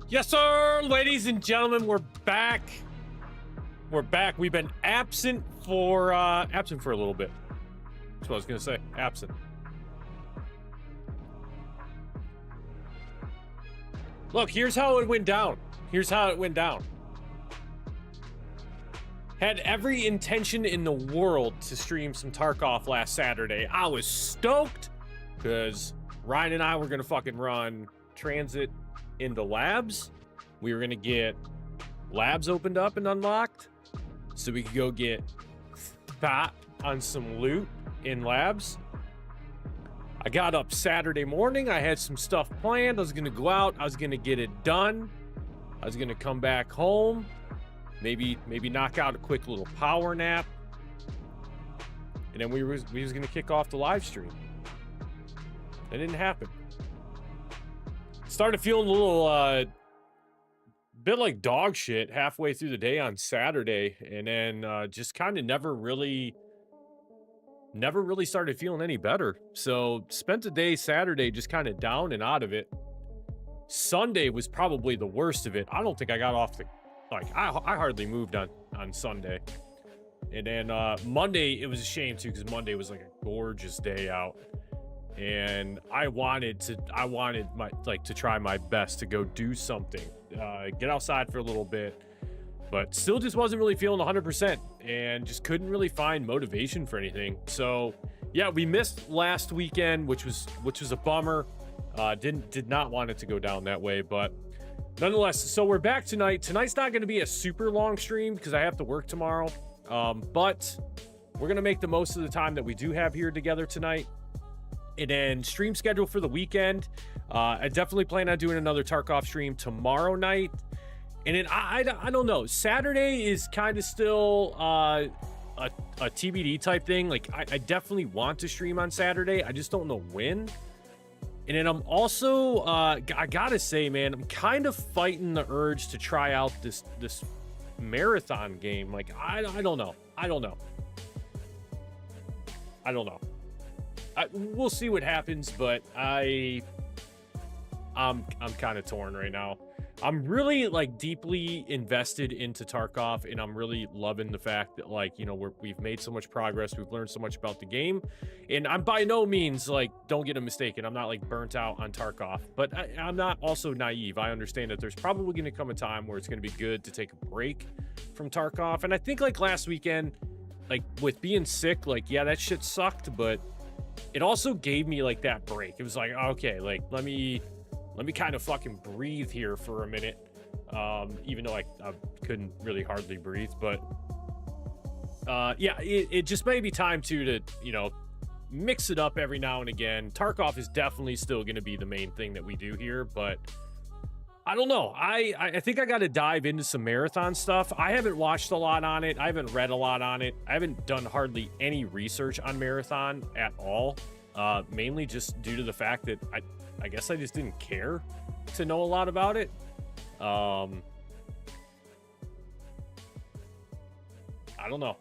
Yes, sir, ladies and gentlemen, we're back. We're back. We've been absent for a little bit. That's what I was gonna say. Absent. Look, here's how it went down. Here's how it went down. Had every intention in the world to stream some Tarkov last Saturday. I was stoked because Ryan and I were gonna fucking run transit into labs. We were gonna get labs opened up and unlocked so we could go get fat on some loot in labs. I got up Saturday morning. I had some stuff planned. I was gonna go out. I was gonna get it done. I was gonna come back home, maybe knock out a quick little power nap, and then we was gonna kick off the live stream. That didn't happen. Started feeling a little bit like dog shit halfway through the day on Saturday, and then just kind of never really started feeling any better. So spent the day Saturday just kind of down and out of it. Sunday was probably the worst of it. I don't think I got off the, like, I hardly moved on Sunday. And then Monday, it was a shame too, because Monday was like a gorgeous day out. And I wanted to try my best to go do something, get outside for a little bit, but still just wasn't really feeling 100% and just couldn't really find motivation for anything. So yeah, we missed last weekend, which was a bummer. Did not want it to go down that way, but nonetheless, so we're back tonight. Tonight's not going to be a super long stream because I have to work tomorrow, but we're going to make the most of the time that we do have here together tonight. And then stream schedule for the weekend. I definitely plan on doing another Tarkov stream tomorrow night. And then I don't know. Saturday is kind of still a TBD type thing. Like I definitely want to stream on Saturday. I just don't know when. And then I'm also I gotta say, man, I'm kind of fighting the urge to try out this marathon game. Like I don't know. We'll see what happens, but I'm kind of torn right now. I'm really like deeply invested into Tarkov, and I'm really loving the fact that, like, you know, we've made so much progress, we've learned so much about the game, and I'm by no means, like, don't get it mistaken, I'm not like burnt out on Tarkov, but I'm not also naive. I understand that there's probably going to come a time where it's going to be good to take a break from Tarkov, and I think like last weekend, like with being sick, like yeah, that shit sucked, but it also gave me like that break. It was like, okay, like let me kind of fucking breathe here for a minute. Even though I couldn't really hardly breathe, but yeah, it just may be time to you know, mix it up every now and again. Tarkov is definitely still going to be the main thing that we do here, but I don't know. I think I got to dive into some marathon stuff. I haven't watched a lot on it. I haven't read a lot on it. I haven't done hardly any research on marathon at all. Mainly just due to the fact that I guess I just didn't care to know a lot about it. I don't know.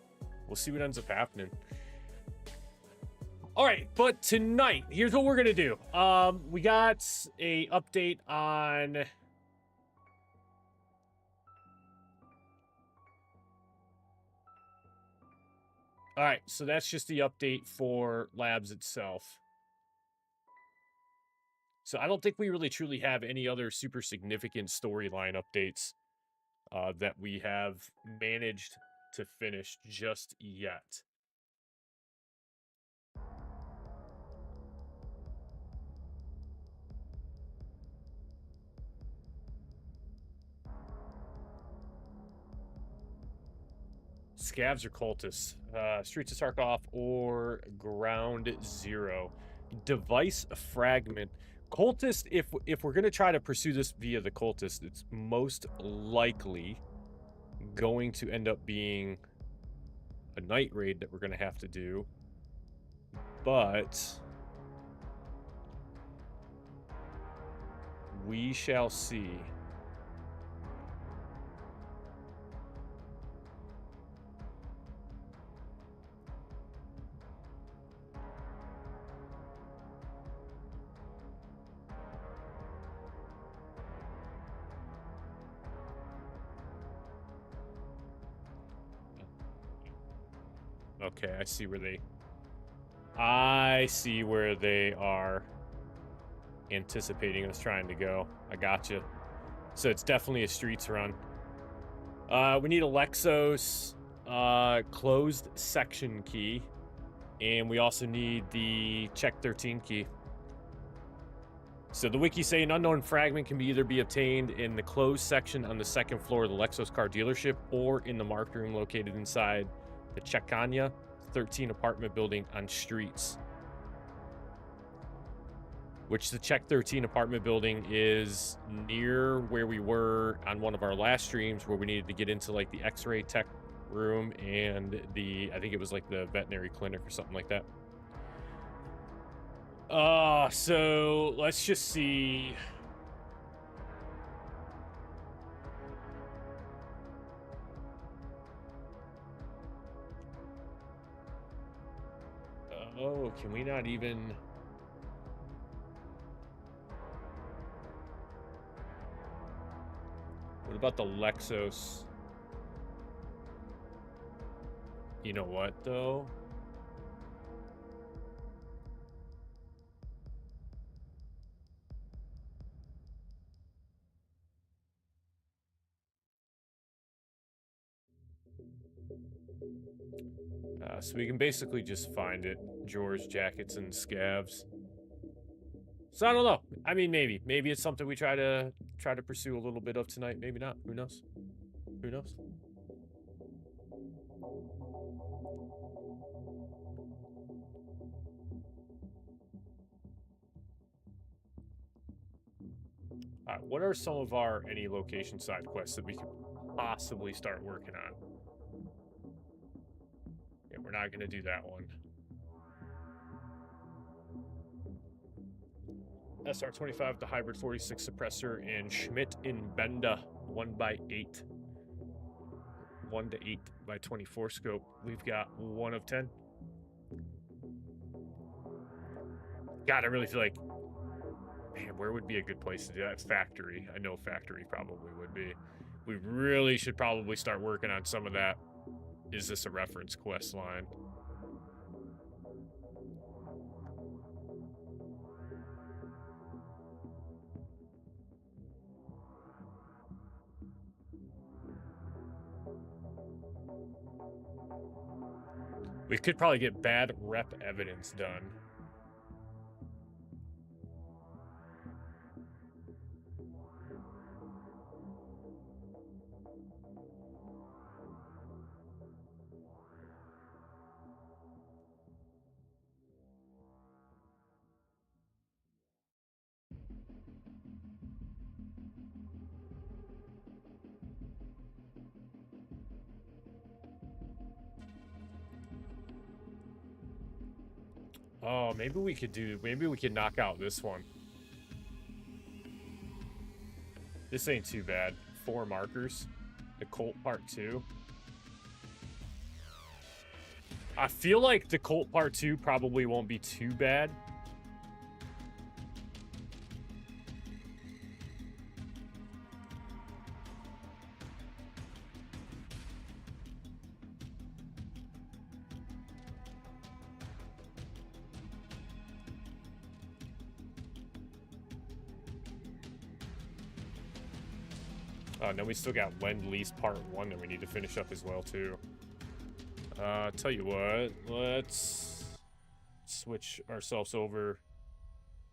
We'll see what ends up happening. All right, but tonight, here's what we're gonna do. We got a update on all right, so that's just the update for labs itself. So I don't think we really truly have any other super significant storyline updates that we have managed to finish just yet. Scavs or cultists? Streets of Tarkov or Ground Zero? Device fragment. Cultist, if we're gonna try to pursue this via the cultist, it's most likely going to end up being a night raid that we're gonna have to do. But we shall see. Okay, I see where they are anticipating us trying to go. I gotcha. So it's definitely a streets run. We need a Lexos closed section key, and we also need the check 13 key. So the wiki say an unknown fragment can either be obtained in the closed section on the second floor of the Lexus car dealership or in the marked room located inside the Chekanya 13 apartment building on streets. Which the Check 13 apartment building is near where we were on one of our last streams where we needed to get into like the X-ray tech room and I think it was like the veterinary clinic or something like that. So let's just see. Oh, can we not even? What about the Lexos? You know what, though? So we can basically just find it. George, jackets, and scavs. So I don't know. I mean, maybe it's something we try to pursue a little bit of tonight. Maybe not. Who knows? Who knows? What are some of our any location side quests that we could possibly start working on? Yeah, we're not gonna do that one. SR25, the hybrid 46 suppressor, and Schmidt in Benda 1x8. 1 to 8 by 24 scope. We've got 1 of 10. God, I really feel like, man, where would be a good place to do that? Factory. I know factory probably would be. We really should probably start working on some of that. Is this a reference quest line? We could probably get bad rep evidence done. Oh, maybe we could knock out this one. This ain't too bad. 4 markers. The Colt Part 2. I feel like the Colt Part 2 probably won't be too bad. And then we still got Lend-Lease Part 1 that we need to finish up as well, too. Tell you what, let's switch ourselves over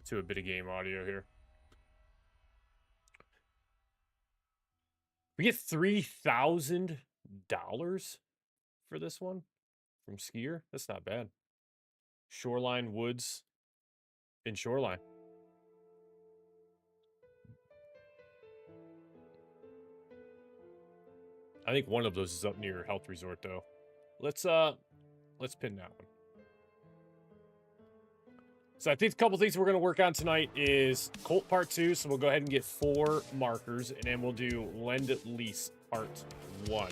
to a bit of game audio here. We get $3,000 for this one from Skier. That's not bad. Shoreline Woods in Shoreline. I think one of those is up near Health Resort, though. Let's pin that one. So I think a couple things we're going to work on tonight is Colt Part 2, so we'll go ahead and get 4 markers, and then we'll do Lend-Lease Part 1.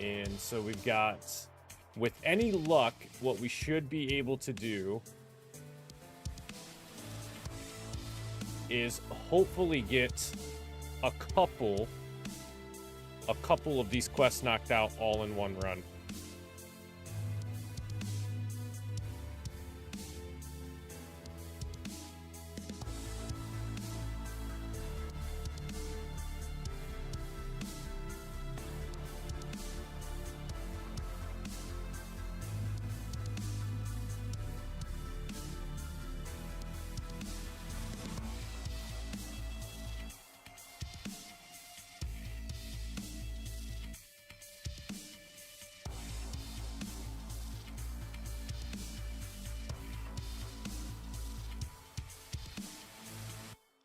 And so we've got, with any luck, what we should be able to do is hopefully get a couple of these quests knocked out all in one run.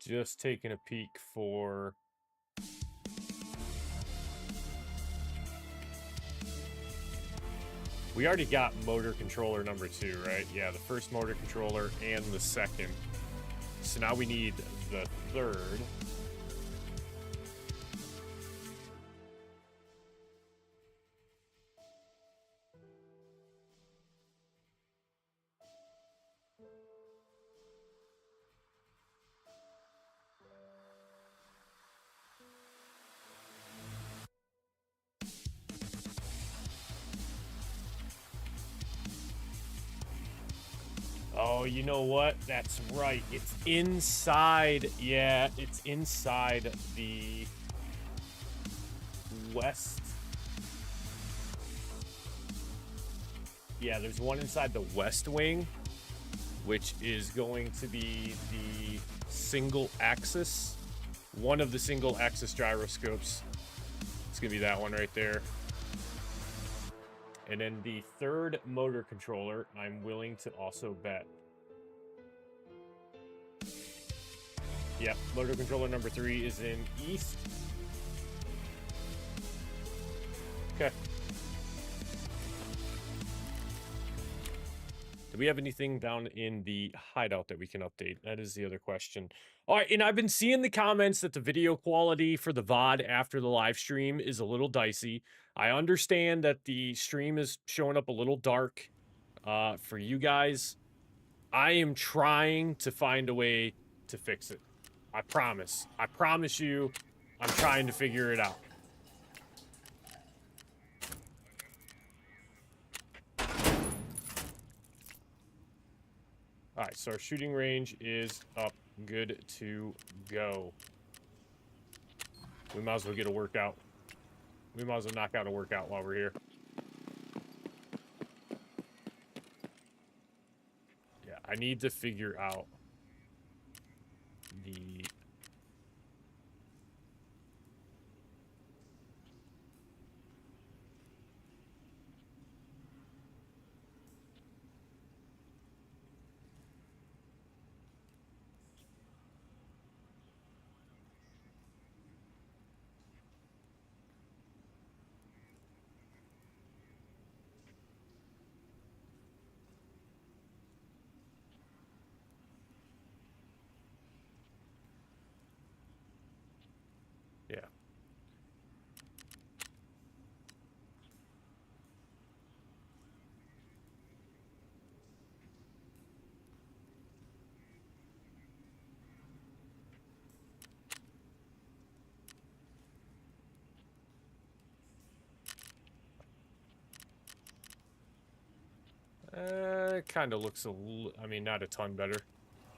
Just taking a peek for... We already got motor controller number 2, right? Yeah, the first motor controller and the second. So now we need the third. Oh, you know what? That's right. It's inside. Yeah, it's inside the west. Yeah, there's one inside the west wing, which is going to be the single axis. One of the single axis gyroscopes. It's going to be that one right there. And then the third motor controller, I'm willing to also bet. Yep, motor controller number 3 is in east. Okay. Do we have anything down in the hideout that we can update? That is the other question. All right, and I've been seeing the comments that the video quality for the VOD after the live stream is a little dicey. I understand that the stream is showing up a little dark for you guys. I am trying to find a way to fix it. I promise. I promise you, I'm trying to figure it out. All right, so our shooting range is up. Good to go. We might as well get a workout. We might as well knock out a workout while we're here. Yeah, I need to figure out the... Yeah. It kind of looks I mean, not a ton better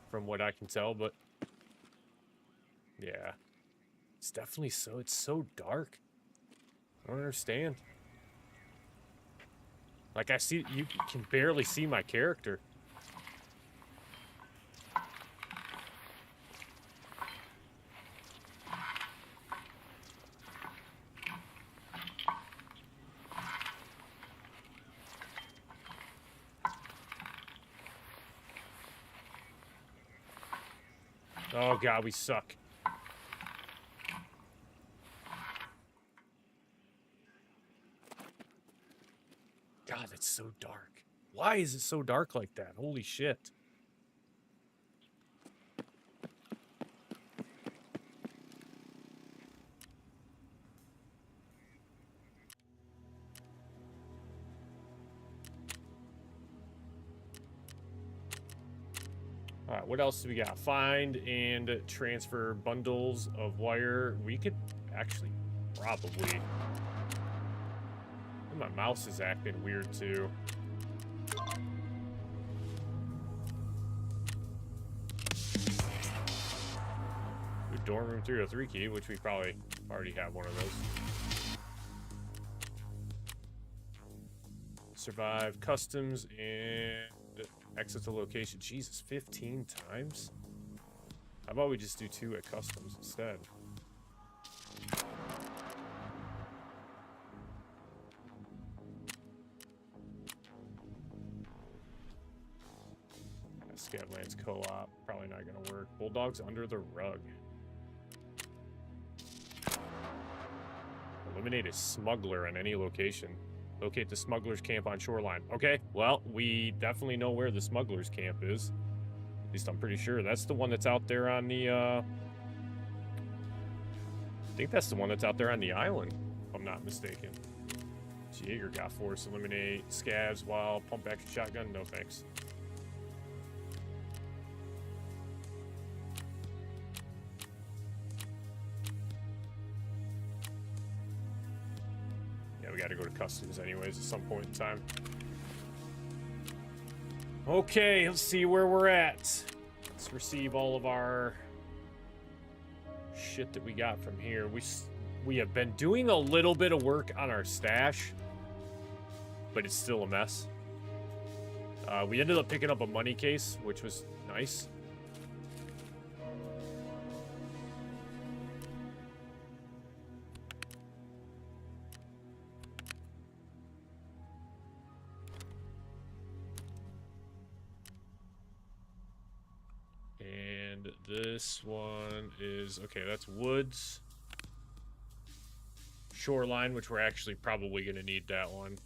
from what I can tell, but yeah. It's definitely so, it's so dark. I don't understand. Like, I see, you can barely see my character. Oh god, we suck. God, it's so dark. Why is it so dark like that? Holy shit. All right, what else do we got? Find and transfer bundles of wire. We could actually probably... My mouse is acting weird too. The dorm room 303 key, which we probably already have one of those. Survive customs and exit the location. Jesus, 15 times? How about we just do 2 at customs instead? Scavlands Bulldogs co-op. Probably not going to work. Bulldogs under the rug. Eliminate a smuggler in any location. Locate the smuggler's camp on shoreline. Okay, well, we definitely know where the smuggler's camp is. At least I'm pretty sure. That's the one that's out there on the, I think that's the one that's out there on the island, if I'm not mistaken. Jaeger got force. Eliminate scavs while pump action shotgun. No thanks. Yeah, we got to go to customs anyways at some point in time. Okay, let's see where we're at. Let's receive all of our shit that we got from here. We have been doing a little bit of work on our stash, but it's still a mess. We ended up picking up a money case, which was nice. And this one is, okay, that's woods. Shoreline, which we're actually probably going to need that one.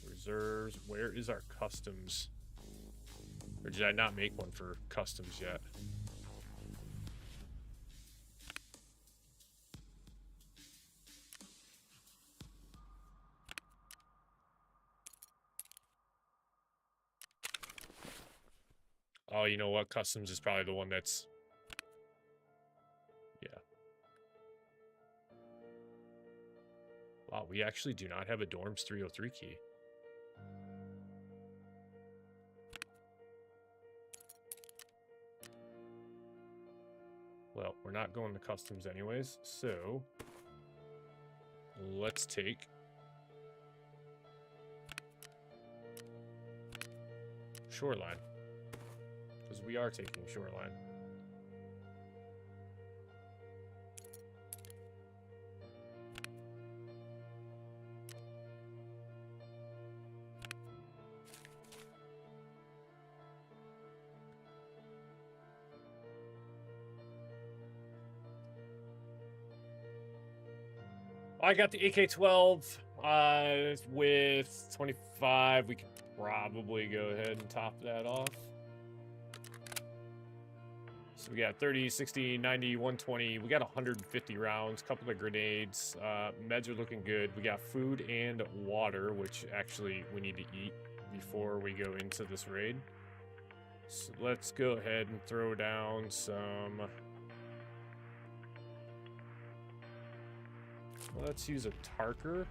Reserves. Where is our customs? Or did I not make one for customs yet? Oh, you know what? Customs is probably the one that's... Yeah. Wow, we actually do not have a Dorms 303 key. Well, we're not going to customs anyways, so... Let's take... Shoreline. Because we are taking shoreline. I got the AK-12 with 25. We could probably go ahead and top that off. So we got 30, 60, 90, 120. We got 150 rounds, couple of grenades. Meds are looking good. We got food and water, which actually we need to eat before we go into this raid. So let's go ahead and throw down some... Let's use a Tarker.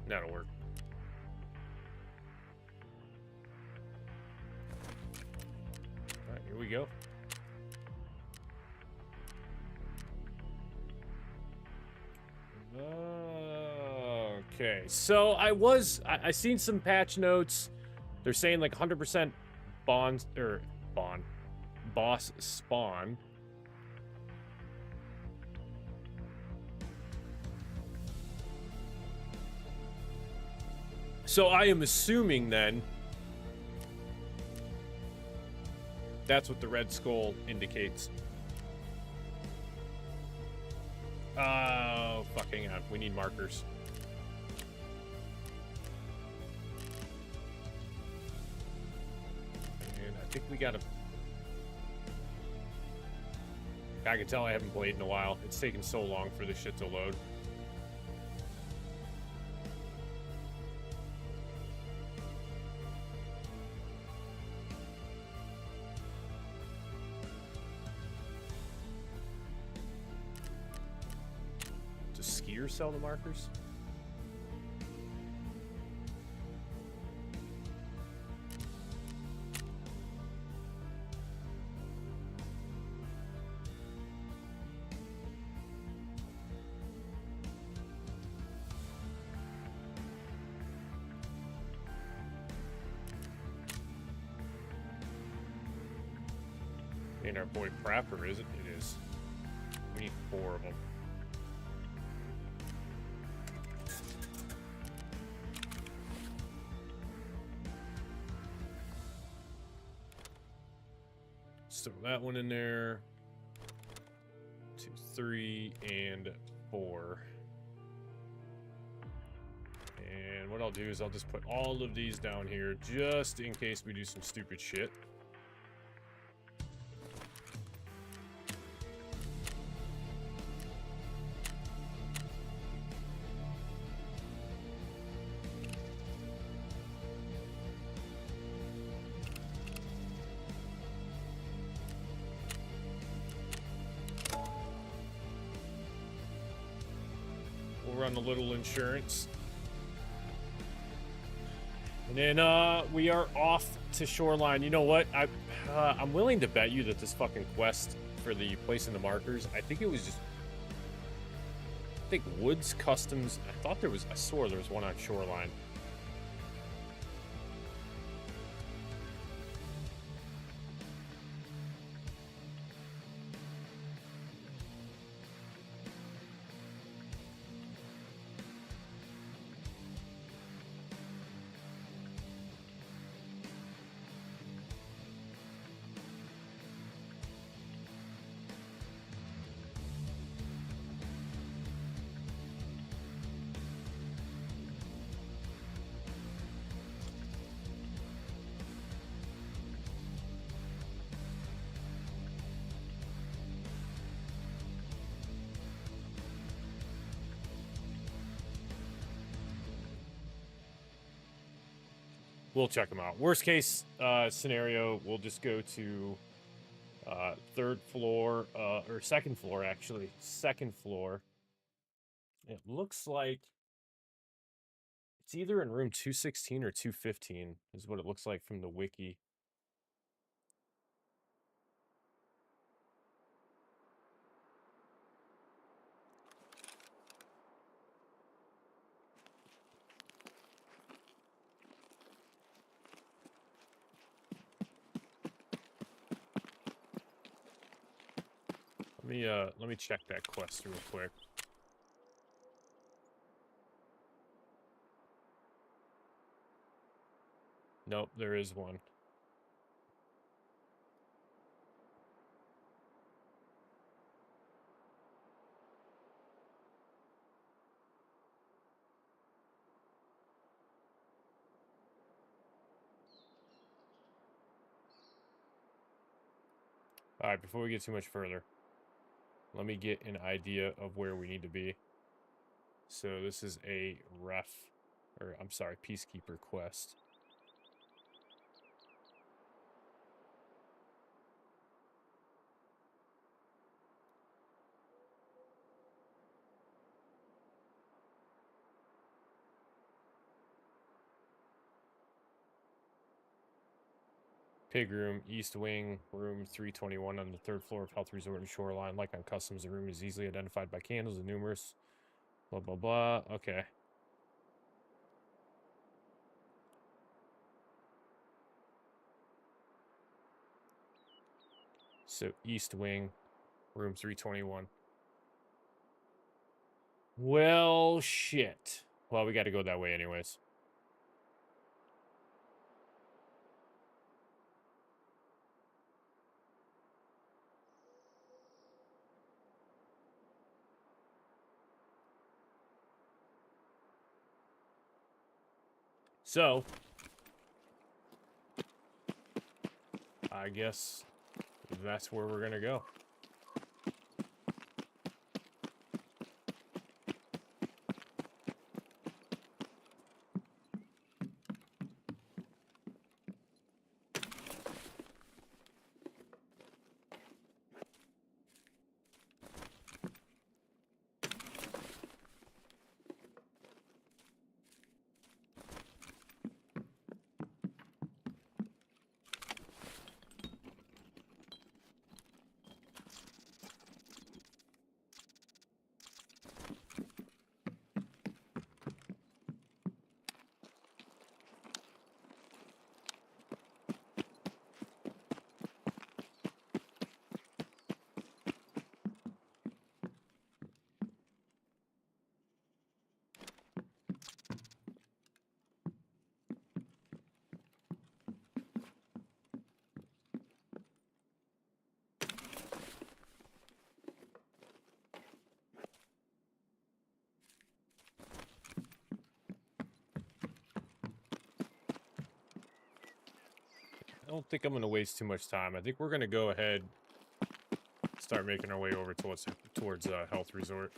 That'll work. All right, here we go. Okay, so I seen some patch notes. They're saying like 100% boss spawn. So I am assuming then that's what the red skull indicates. Oh, fuck, hang on. We need markers. And I think we gotta... I can tell I haven't played in a while. It's taken so long for this shit to load. Sell the markers. And our boy Prapper, is it? It is. We need 4 of them. Let's throw that one in there. 2, 3, and 4. And what I'll do is I'll just put all of these down here just in case we do some stupid shit. We'll run a little insurance. And then we are off to Shoreline. You know what? I'm willing to bet you that this fucking quest for the placing the markers, I think it was just, I think Woods Customs. I swore there was one on Shoreline. We'll check them out. Worst case scenario, we'll just go to 3rd floor, or 2nd floor, actually. 2nd floor. It looks like it's either in room 216 or 215 is what it looks like from the wiki. Let me check that quest real quick. Nope, there is one. All right, before we get too much further, let me get an idea of where we need to be. So this is a peacekeeper quest. Pig room, east wing, room 321 on the 3rd floor of Health Resort and Shoreline. Like on Customs, the room is easily identified by candles and numerous blah, blah, blah. Okay. So east wing, room 321. Well, shit. Well, we got to go that way anyways. So, I guess that's where we're going to go. don't think I'm going to waste too much time. I think we're going to go ahead, start making our way over towards Health Resort.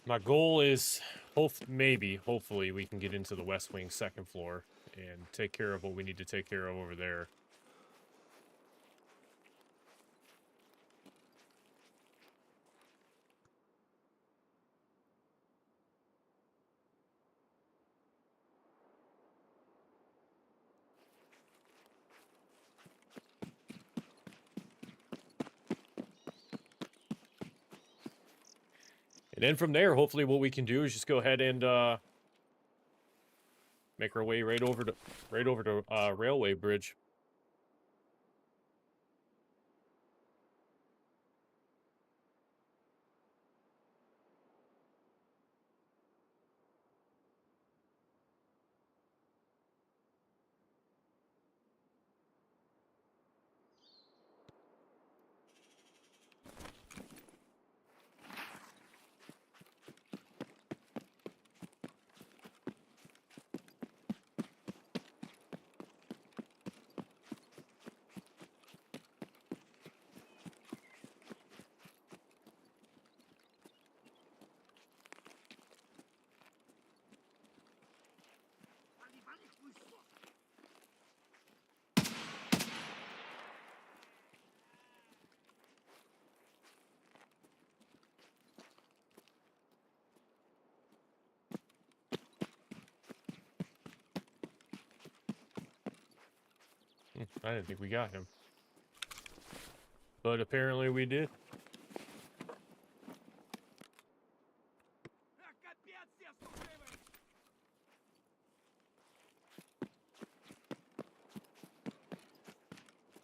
My goal is, hopefully, we can get into the West Wing second floor and take care of what we need to take care of over there. And then from there, hopefully what we can do is just go ahead and make our way right over to Railway Bridge. I didn't think we got him. But apparently we did.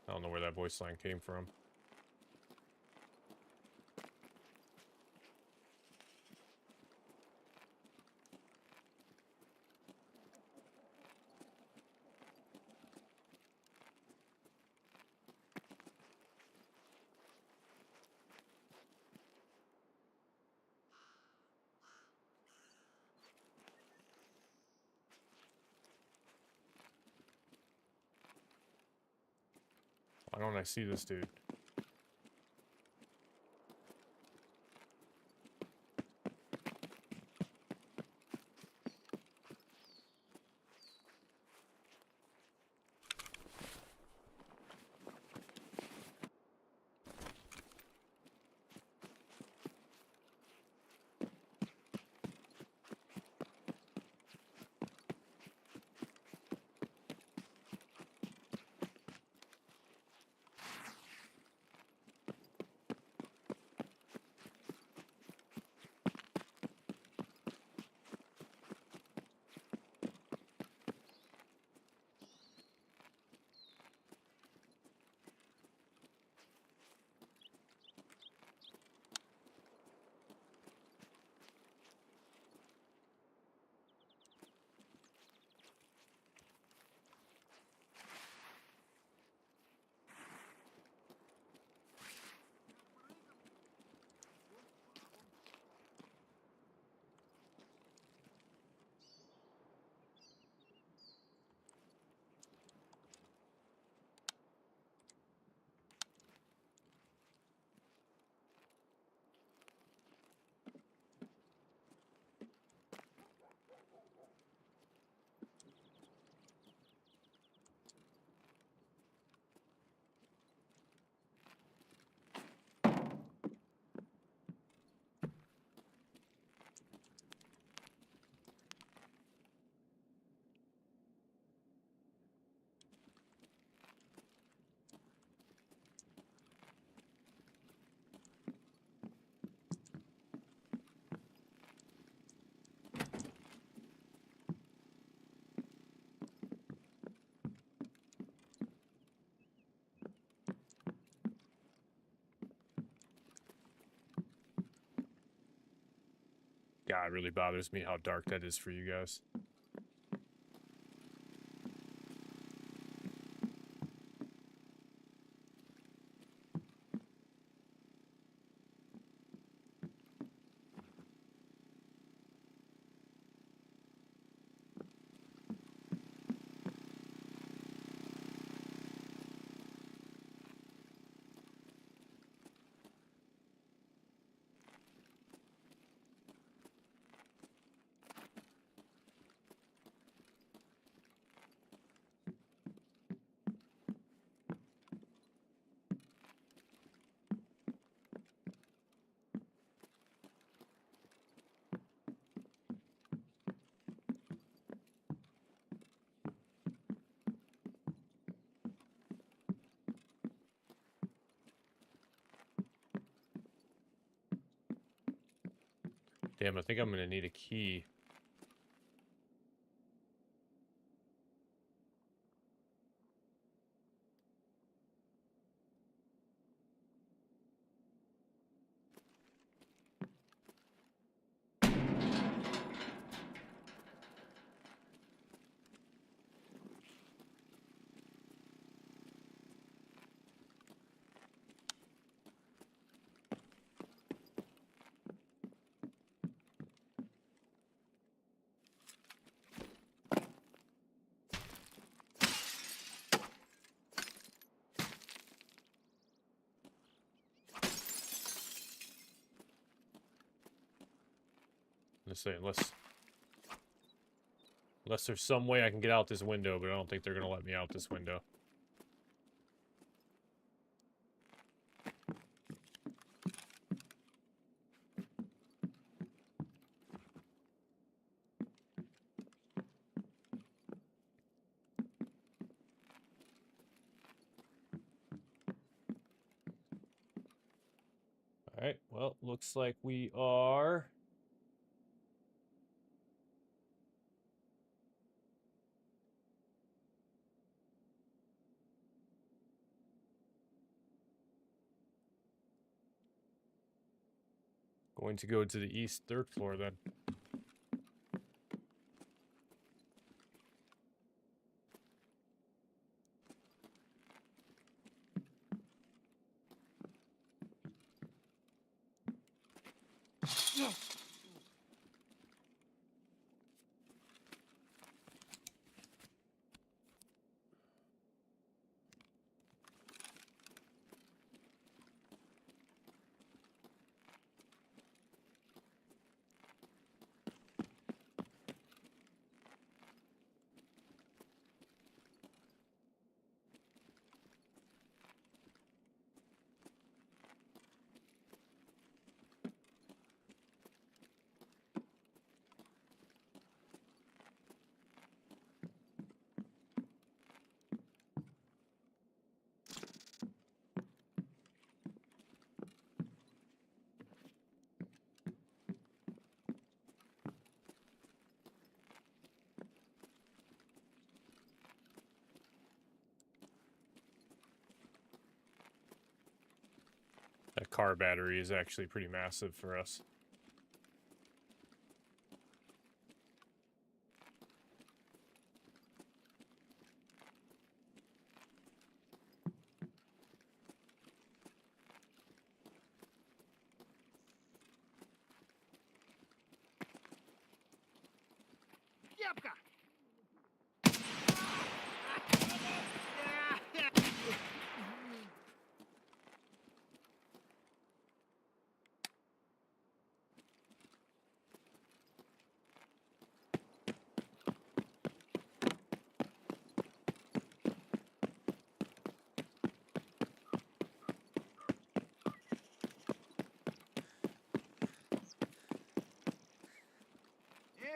I don't know where that voice line came from. Why don't I see this dude? God, it really bothers me how dark that is for you guys. Damn, I think I'm gonna need a key. Let's say, unless there's some way I can get out this window, but I don't think they're gonna let me out this window. Alright, well, looks like we are... going to go to the east third floor then. That car battery is actually pretty massive for us.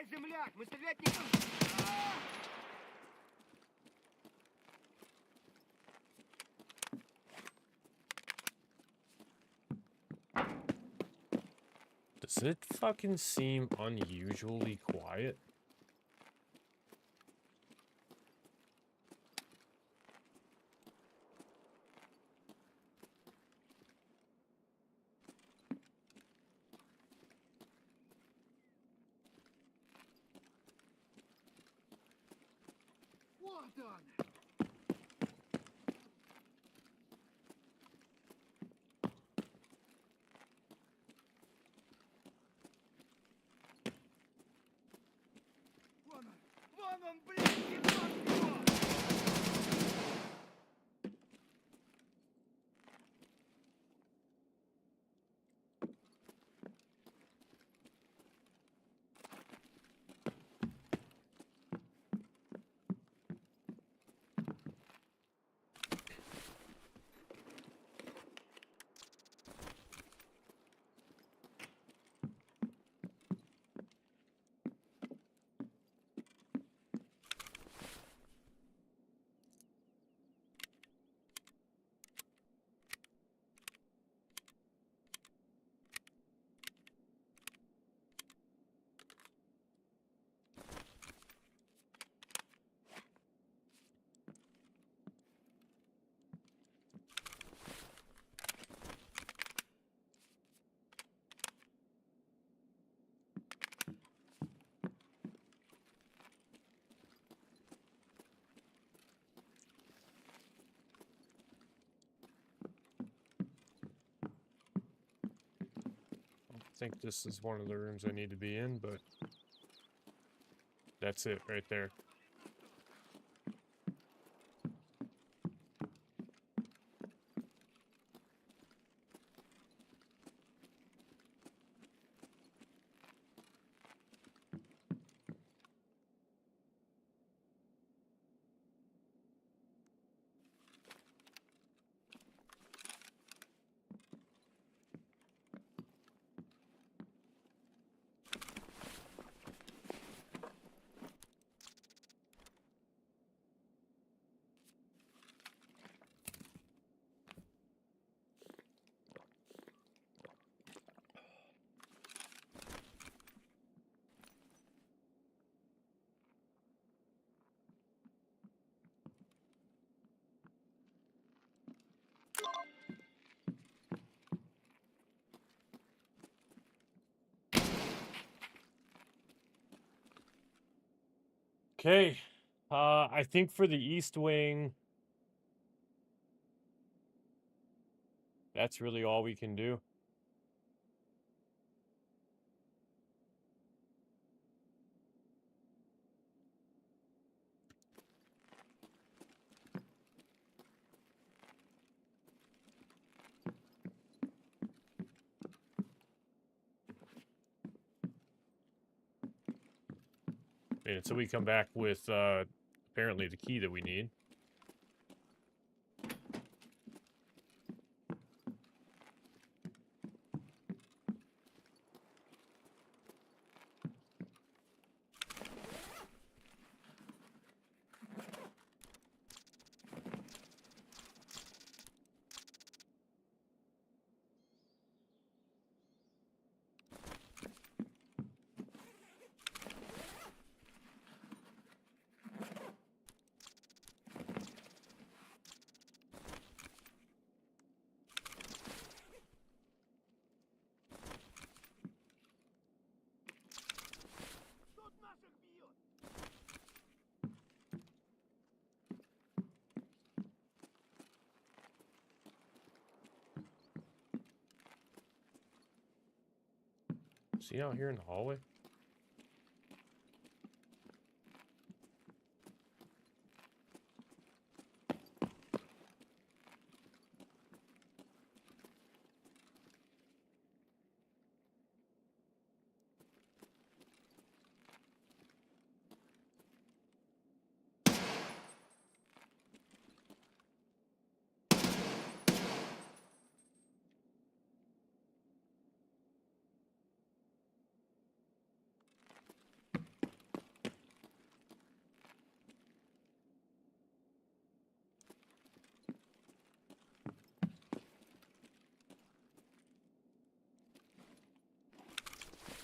Земляк, мы стрелять не будем. Does it fucking seem unusually quiet? done. Вон он, блядь, ебать его! I think this is one of the rooms I need to be in, but that's it right there. Okay, I think for the East Wing, that's really all we can do. I mean, until we come back with apparently the key that we need. Тут наших бьют! Is he out here in the hallway?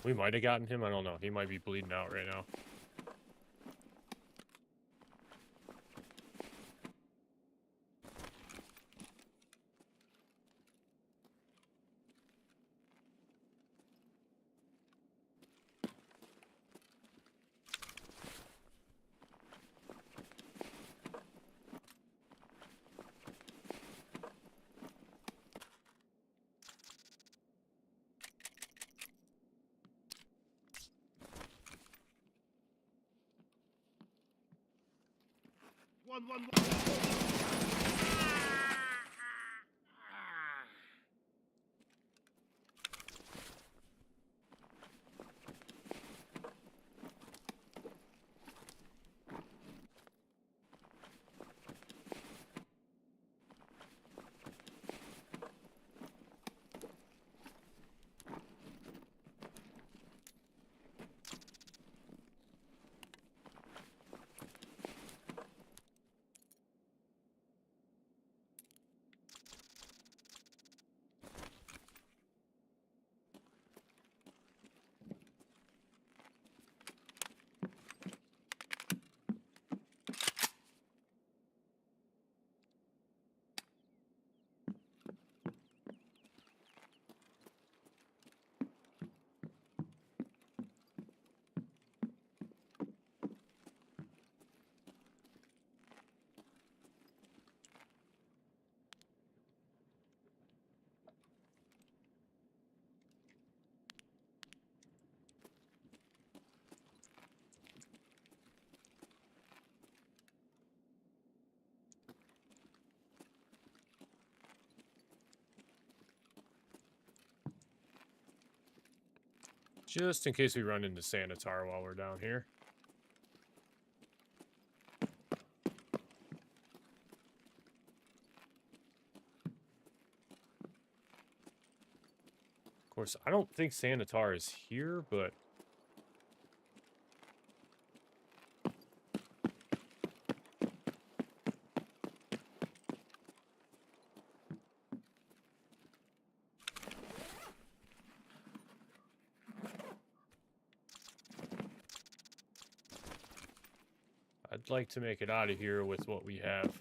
We might have gotten him. I don't know. He might be bleeding out right now. Just in case we run into Sanitar while we're down here. Of course, I don't think Sanitar is here, but... I'd like to make it out of here with what we have.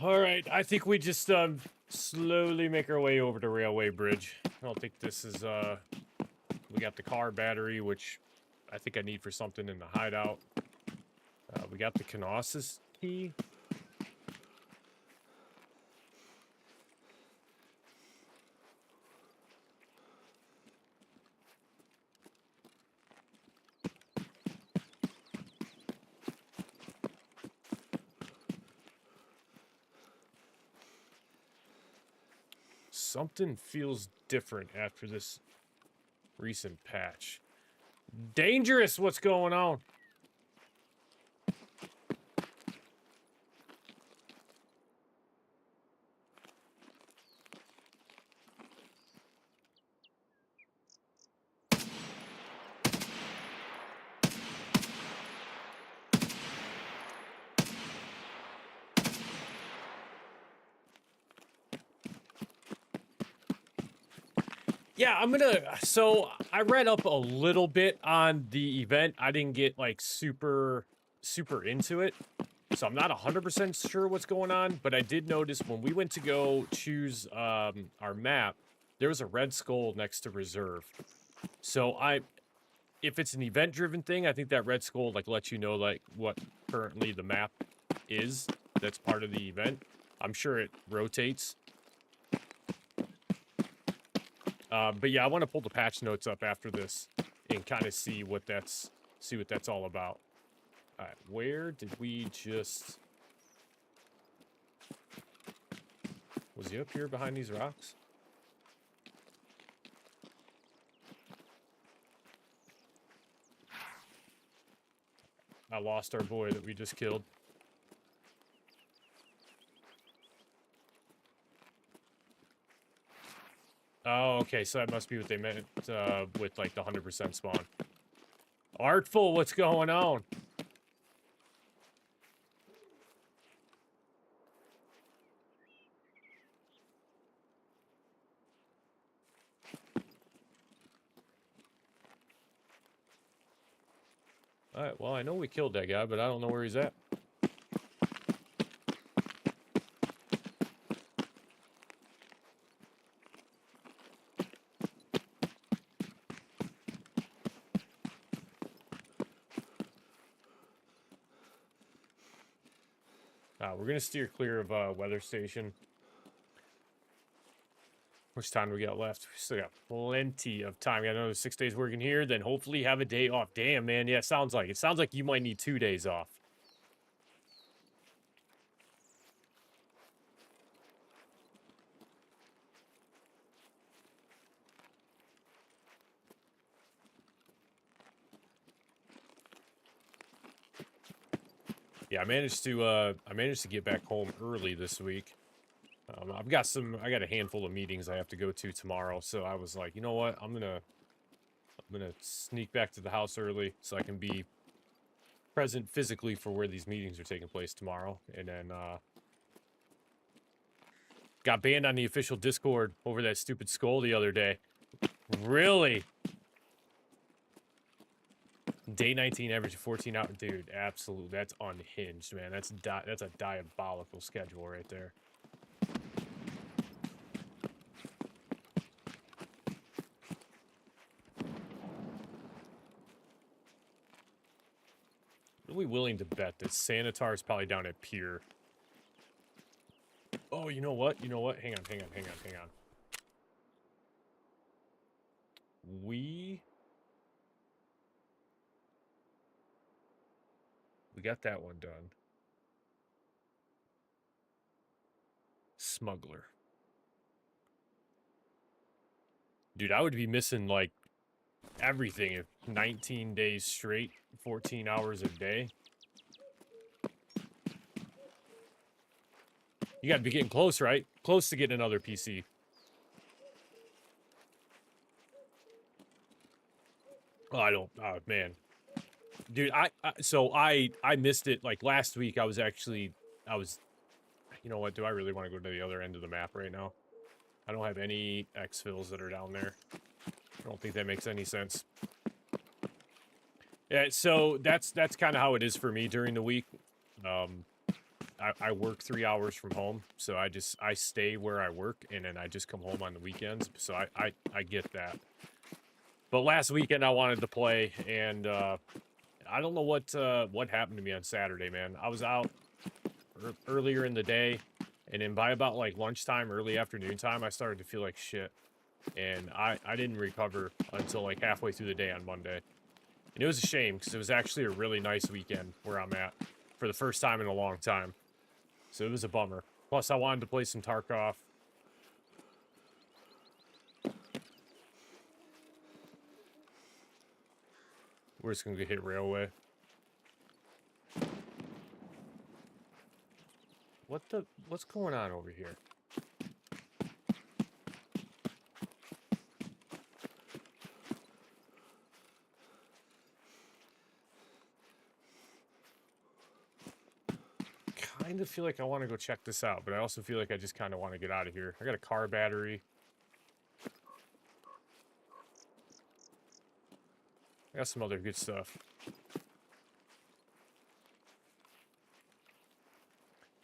All right, I think we just slowly make our way over to Railway Bridge. I don't think this is we got the car battery, which I think I need for something in the hideout. We got the Knossos key. Something feels different after this recent patch. Dangerous, what's going on? Yeah, I'm gonna, so I read up a little bit on the event. I didn't get like super into it. So I'm not 100% sure what's going on, but I did notice when we went to go choose our map, there was a red skull next to reserve. So if it's an event driven thing, I think that red skull like lets you know like what currently the map is that's part of the event. I'm sure it rotates. But yeah, I want to pull the patch notes up after this and kind of see what that's all about. All right, where did we just... Was he up here behind these rocks? I lost our boy that we just killed. Oh, okay, so that must be what they meant with, like, the 100% spawn. Artful, what's going on? Alright, well, I know we killed that guy, but I don't know where he's at. We're gonna steer clear of weather station. Much time do we got left? We still got plenty of time. We got another 6 days working here, then hopefully have a day off. Damn, man. Yeah, sounds like it. Sounds like you might need 2 days off. Yeah, I managed to get back home early this week. I got a handful of meetings I have to go to tomorrow, so I was like, you know what? I'm gonna sneak back to the house early so I can be present physically for where these meetings are taking place tomorrow. And then got banned on the official Discord over that stupid skull the other day. Really? Day 19, average of 14 hours. Dude, absolutely. That's unhinged, man. That's a diabolical schedule right there. Really willing to bet that Sanitar is probably down at Pier. Oh, you know what? You know what? Hang on. We got that one done. Smuggler. Dude, I would be missing, like, everything if 19 days straight, 14 hours a day. You gotta be getting close, right? Close to getting another PC. Oh, I don't. Oh, man. Dude, I missed it. Like, last week, I was... You know what? Do I really want to go to the other end of the map right now? I don't have any exfils that are down there. I don't think that makes any sense. Yeah, so that's kind of how it is for me during the week. I work 3 hours from home, so I stay where I work, and then I just come home on the weekends. So I get that. But last weekend I wanted to play, and I don't know what happened to me on Saturday, man. I was out earlier in the day, and then by about like lunchtime, early afternoon time, I started to feel like shit, and I didn't recover until like halfway through the day on Monday. And it was a shame because it was actually a really nice weekend where I'm at for the first time in a long time. So it was a bummer. Plus, I wanted to play some Tarkov. We're just gonna hit railway. What's going on over here? Kind of feel like I want to go check this out, but I also feel like I just kind of want to get out of here. I got a car battery. I got some other good stuff.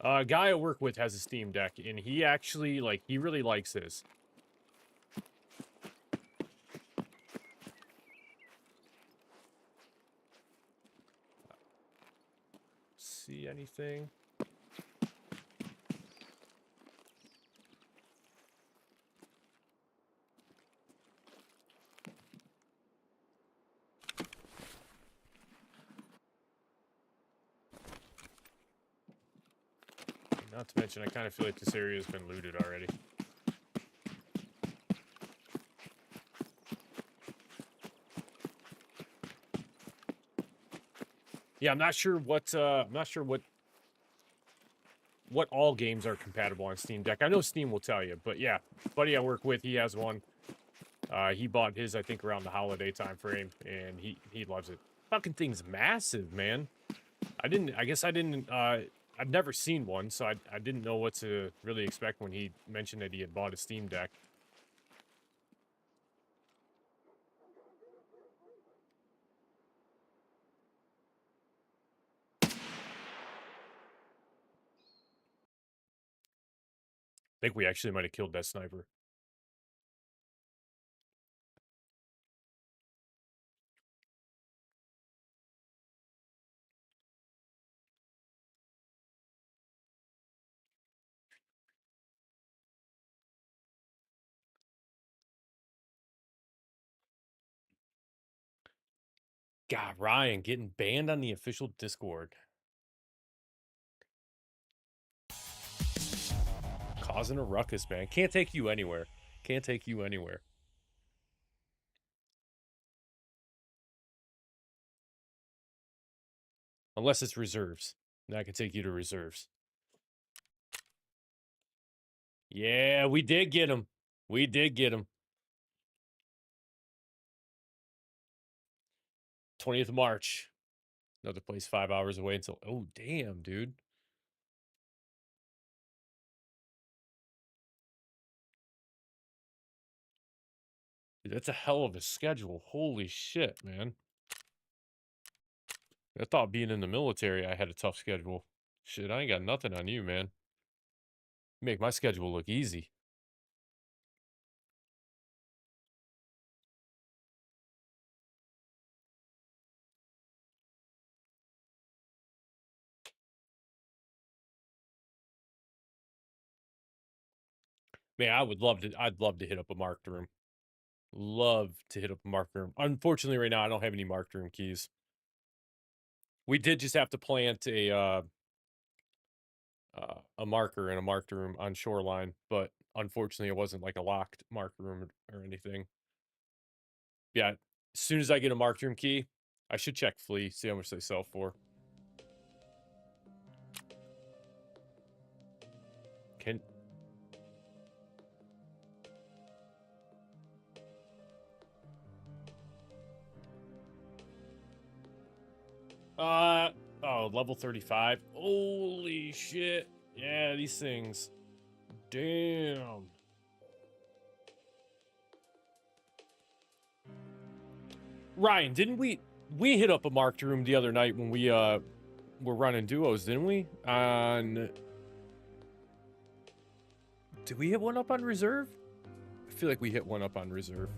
A guy I work with has a Steam Deck, and he actually, like, he really likes this. See anything? Not to mention, I kind of feel like this area has been looted already. Yeah, I'm not sure what all games are compatible on Steam Deck. I know Steam will tell you, but yeah, buddy I work with, he has one. He bought his, I think, around the holiday time frame, and he loves it. Fucking thing's massive, man. I've never seen one, so I didn't know what to really expect when he mentioned that he had bought a Steam Deck. I think we actually might have killed that sniper. God, Ryan getting banned on the official Discord. Causing a ruckus, man. Can't take you anywhere. Can't take you anywhere. Unless it's reserves. Then I can take you to reserves. Yeah, we did get him. We did get him. 20th of March. Another place 5 hours away until... Oh, damn, dude. Dude, that's a hell of a schedule. Holy shit, man. I thought being in the military, I had a tough schedule. Shit, I ain't got nothing on you, man. You make my schedule look easy. Man, I'd love to hit up a marked room. Love to hit up a marked room. Unfortunately, right now, I don't have any marked room keys. We did just have to plant a marker in a marked room on Shoreline, but unfortunately, it wasn't like a locked marked room or anything. Yeah, as soon as I get a marked room key, I should check Flea, see how much they sell for. Can... Oh, level 35. Holy shit. Yeah, these things. Damn. Ryan, didn't we hit up a marked room the other night when we were running duos, didn't we? On... Did we hit one up on reserve? I feel like we hit one up on reserve.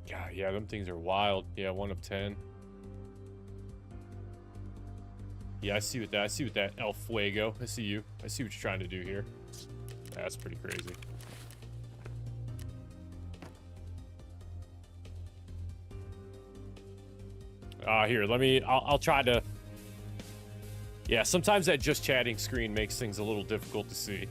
God, yeah, them things are wild. Yeah, 1 of 10. Yeah, I see what that El Fuego. I see you. I see what you're trying to do here. That's pretty crazy. Here, I'll try to... Yeah, sometimes that just chatting screen makes things a little difficult to see.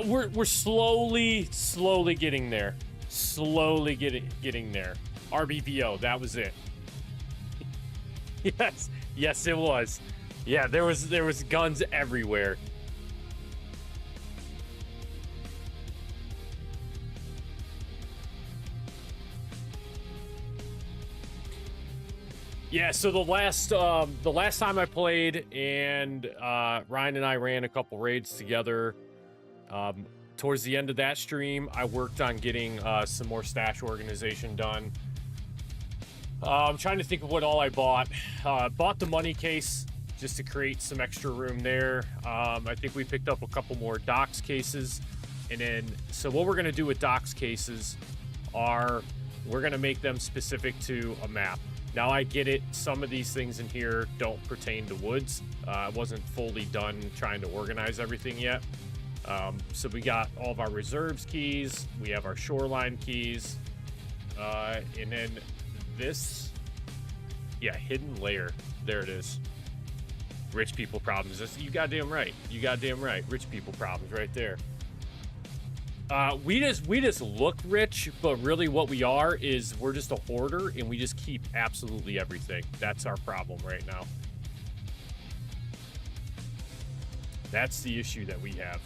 We're slowly getting there. Slowly getting there. RBPO, that was it. Yes, it was. Yeah, there was guns everywhere. Yeah, so the last time I played, and Ryan and I ran a couple raids together. Towards the end of that stream, I worked on getting some more stash organization done. I'm trying to think of what all I bought. Bought the money case just to create some extra room there. I think we picked up a couple more docs cases. And then, so what we're going to do with docs cases are we're going to make them specific to a map. Now, I get it. Some of these things in here don't pertain to woods. I wasn't fully done trying to organize everything yet. So we got all of our reserves keys. We have our shoreline keys. And then this, yeah, hidden layer. There it is. Rich people problems. You goddamn right. You goddamn right. Rich people problems right there. We just look rich, but really what we are is we're just a hoarder and we just keep absolutely everything. That's our problem right now. That's the issue that we have.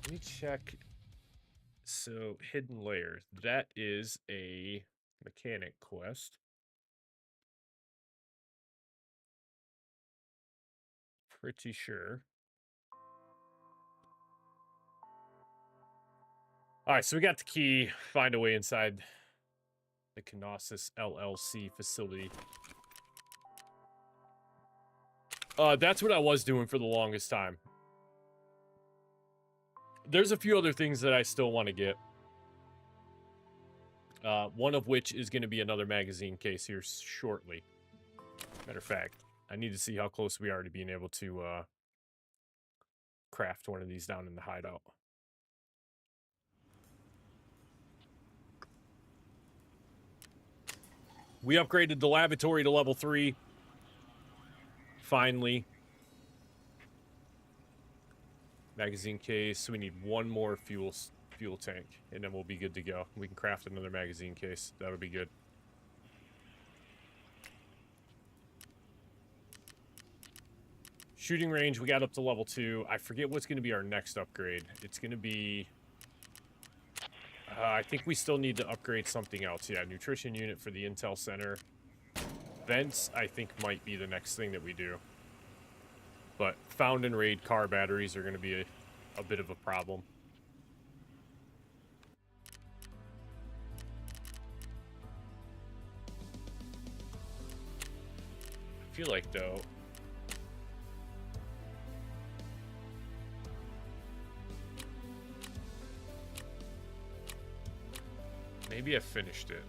Let me check. So, hidden layers. That is a mechanic quest. Pretty sure. All right, so we got the key. Find a way inside. The Knossos LLC facility. That's what I was doing for the longest time. There's a few other things that I still want to get. One of which is going to be another magazine case here shortly. Matter of fact, I need to see how close we are to being able to craft one of these down in the hideout. We upgraded the lavatory to level 3. Finally. Magazine case. We need one more fuel tank, and then we'll be good to go. We can craft another magazine case. That'll be good. Shooting range, we got up to level 2. I forget what's going to be our next upgrade. It's going to be... I think we still need to upgrade something else. Yeah, nutrition unit for the Intel Center. Vents, I think, might be the next thing that we do. But found and raid car batteries are going to be a bit of a problem. I feel like, though... maybe I finished it.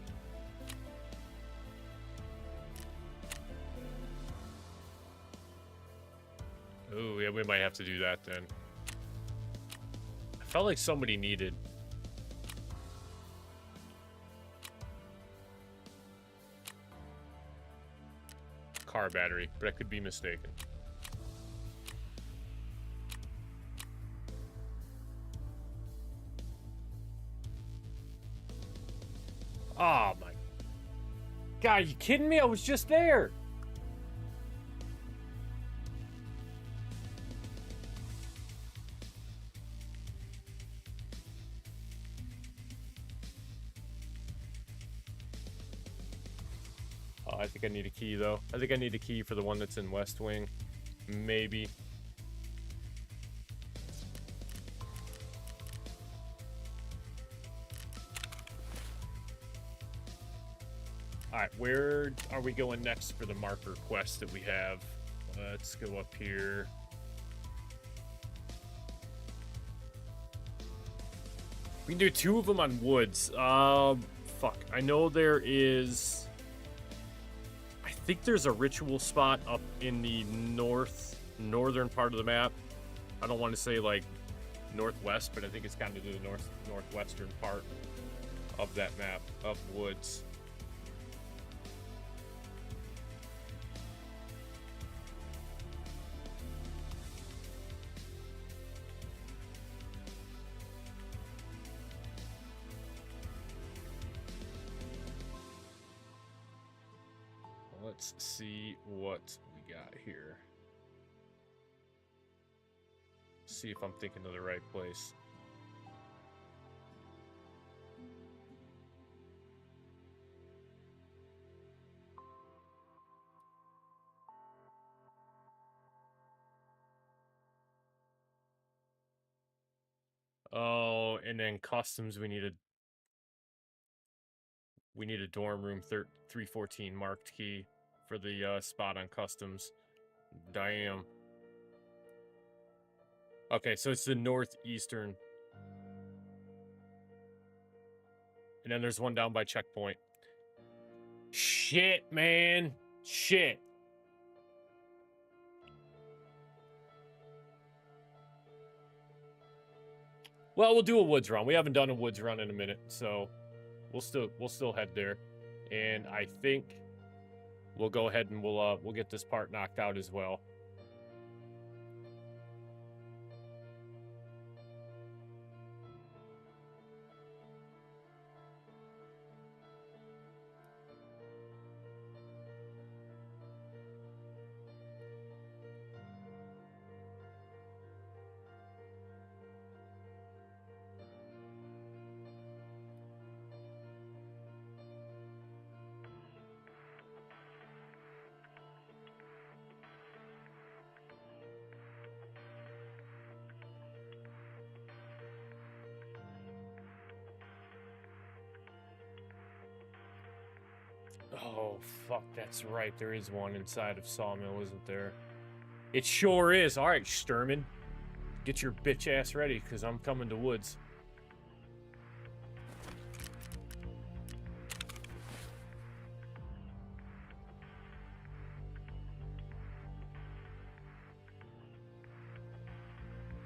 Oh, yeah, we might have to do that then. I felt like somebody needed... car battery, but I could be mistaken. Oh my God, are you kidding me? I was just there. Oh, I think I need a key though. I think I need a key for the one that's in West Wing. Maybe. Alright, where are we going next for the marker quest that we have? Let's go up here. We can do 2 of them on woods. Fuck. I know there is... I think there's a ritual spot up in the northern part of the map. I don't want to say, like, northwest, but I think it's kind of the northwestern part of that map, of woods. Let's see what we got here. See if I'm thinking of the right place. Oh, and then customs, we need a dorm room 314 marked key for the spot on customs. Damn. Okay, so it's the northeastern. And then there's one down by checkpoint. Shit, man. Shit. Well, we'll do a woods run. We haven't done a woods run in a minute, so we'll still head there. And I think we'll go ahead and we'll get this part knocked out as well. Oh, fuck, that's right. There is one inside of Sawmill, isn't there? It sure is. All right, Sturman. Get your bitch ass ready, because I'm coming to Woods.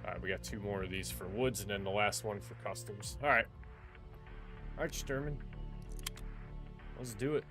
All right, we got 2 more of these for Woods, and then the last one for Customs. All right. All right, Sturman. Let's do it.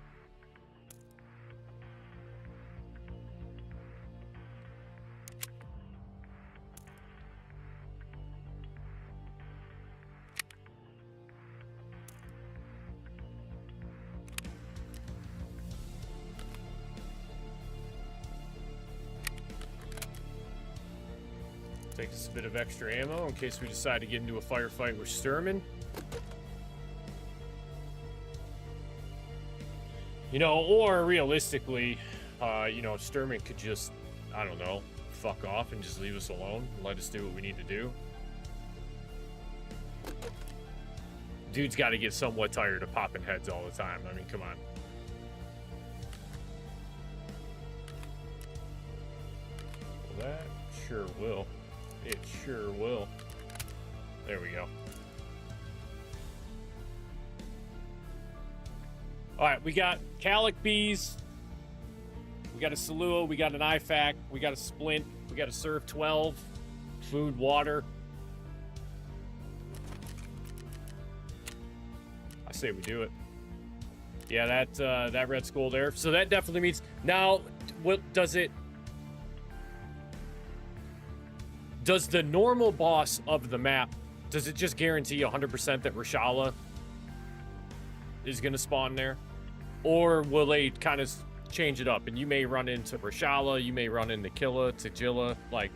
Take us a bit of extra ammo in case we decide to get into a firefight with Sturman. You know, or realistically, you know, Sturman could just, I don't know, fuck off and just leave us alone and let us do what we need to do. Dude's got to get somewhat tired of popping heads all the time. I mean, come on. Well, that sure will. It sure will. There we go. All right, we got Calic Bees. We got a Salua. We got an IFAC. We got a Splint. We got a Serve 12. Food, water. I say we do it. Yeah, that red skull there. So that definitely means now. What does it? Does the normal boss of the map, does it just guarantee 100% that Reshala is going to spawn there? Or will they kind of change it up? And you may run into Reshala, you may run into Killa, Tagilla. Like,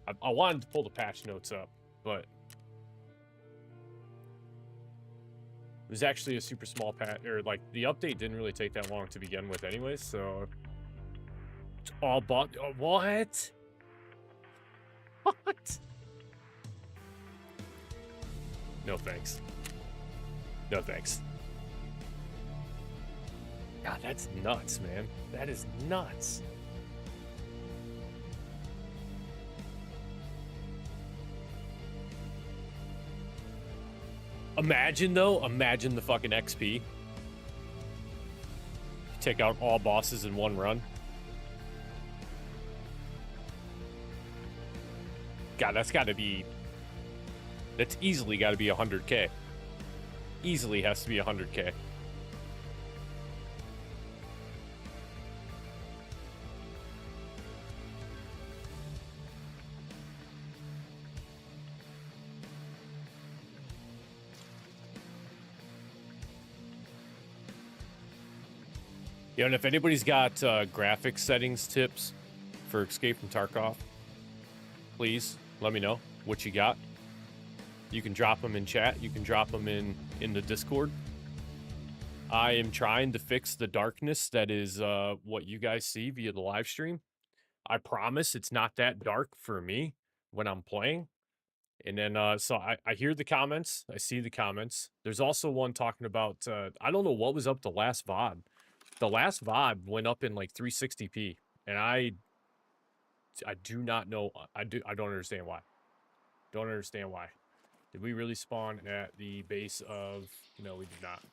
I wanted to pull the patch notes up, but it was actually a super small patch, or like the update didn't really take that long to begin with anyways, so... all bought. Oh, what? What? No thanks. No thanks. God, that's nuts, man. That is nuts. Imagine, though. Imagine the fucking XP. You take out all bosses in one run. God, that's got to be... that's easily got to be 100K. Easily has to be 100K. Yeah, and if anybody's got graphics settings tips for Escape from Tarkov, please let me know what you got. You can drop them in chat. You can drop them in the Discord. I am trying to fix the darkness that is what you guys see via the live stream. I promise it's not that dark for me when I'm playing. And then, so I hear the comments. I see the comments. There's also one talking about, I don't know what was up the last VOD. The last VOD went up in like 360p. And I do not know. I don't understand why. Don't understand why. Did we really spawn at the base of... no, we did not.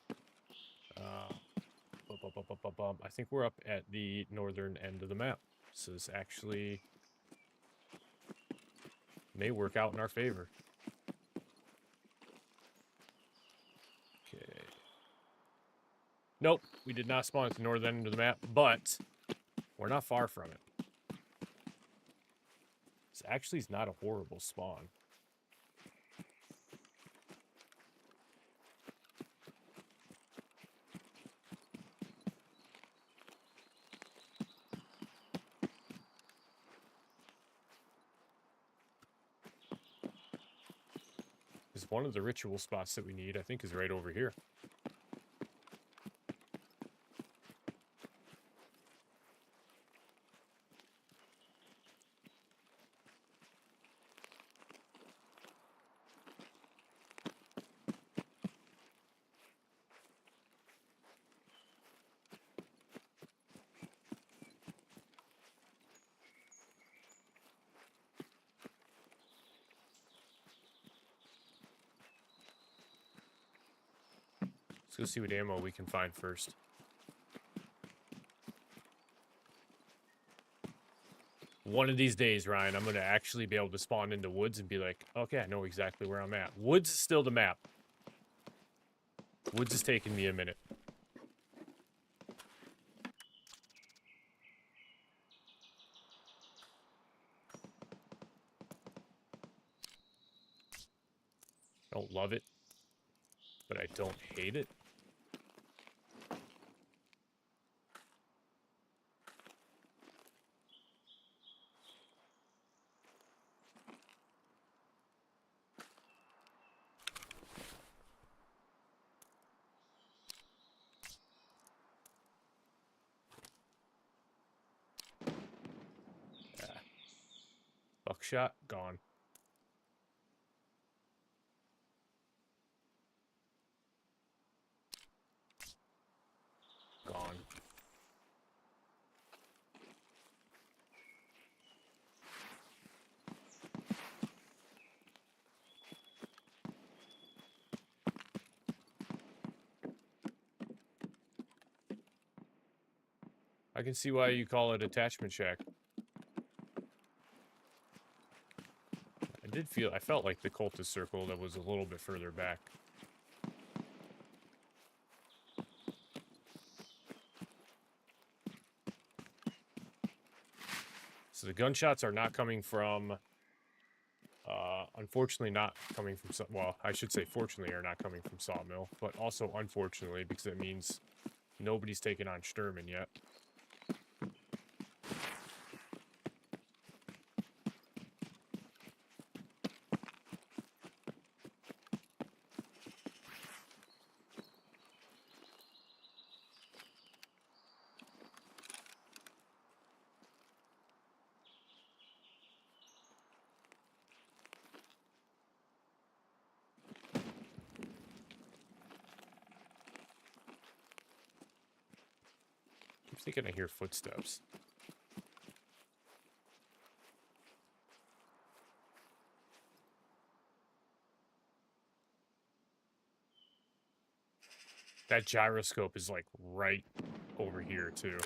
I think we're up at the northern end of the map. So this actually may work out in our favor. Okay. Nope, we did not spawn at the northern end of the map, but we're not far from it. This actually is not a horrible spawn. Because one of the ritual spots that we need, I think, is right over here. Let's go see what ammo we can find first. One of these days, Ryan, I'm going to actually be able to spawn into woods and be like, okay, I know exactly where I'm at. Woods is still the map. Woods is taking me a minute. Don't love it, but I don't hate it. Buckshot, gone. Gone. I can see why you call it attachment shack. I felt like the cultist circle that was a little bit further back. So the gunshots are not coming from, unfortunately not coming from, well, I should say fortunately are not coming from Sawmill, but also unfortunately because it means nobody's taken on Sturman yet. I keep thinking I hear footsteps. That gyroscope is like right over here too.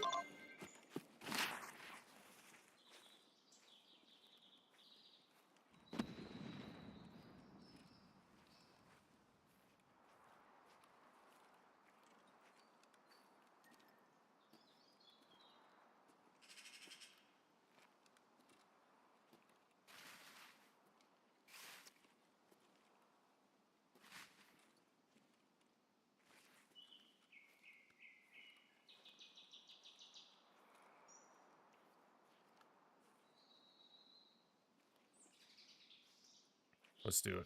Let's do it.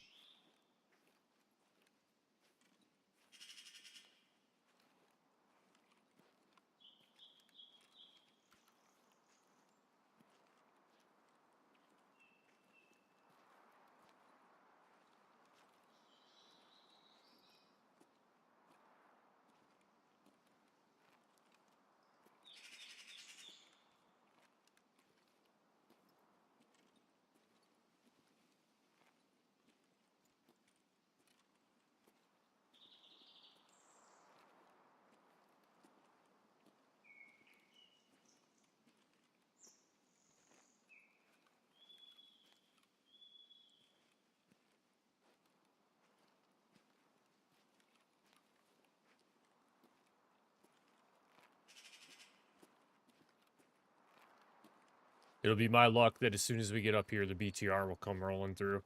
It'll be my luck that as soon as we get up here, the BTR will come rolling through.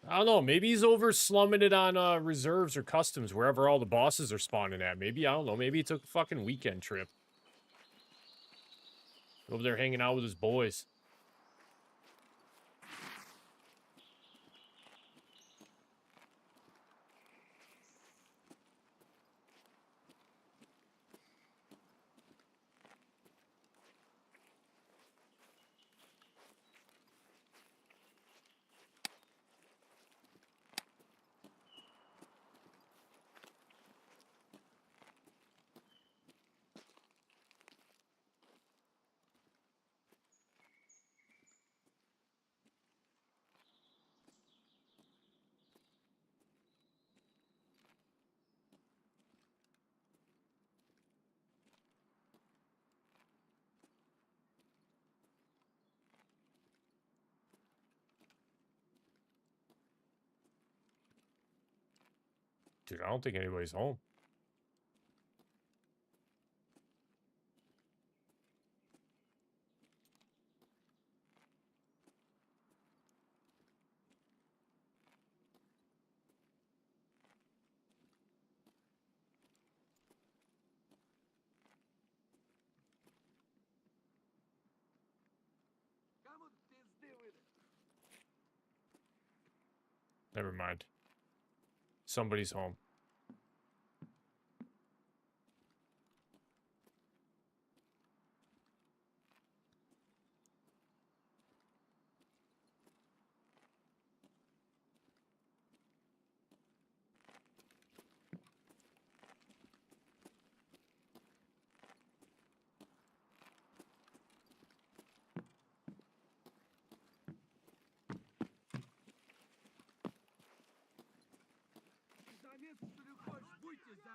I don't know. Maybe he's over slumming it on reserves or customs, wherever all the bosses are spawning at. Maybe, I don't know. Maybe he took a fucking weekend trip. Over there hanging out with his boys. Dude, I don't think anybody's home. Кому пизды выдать? Never mind. Somebody's home. Замес, что ли, хочешь? Будьте за...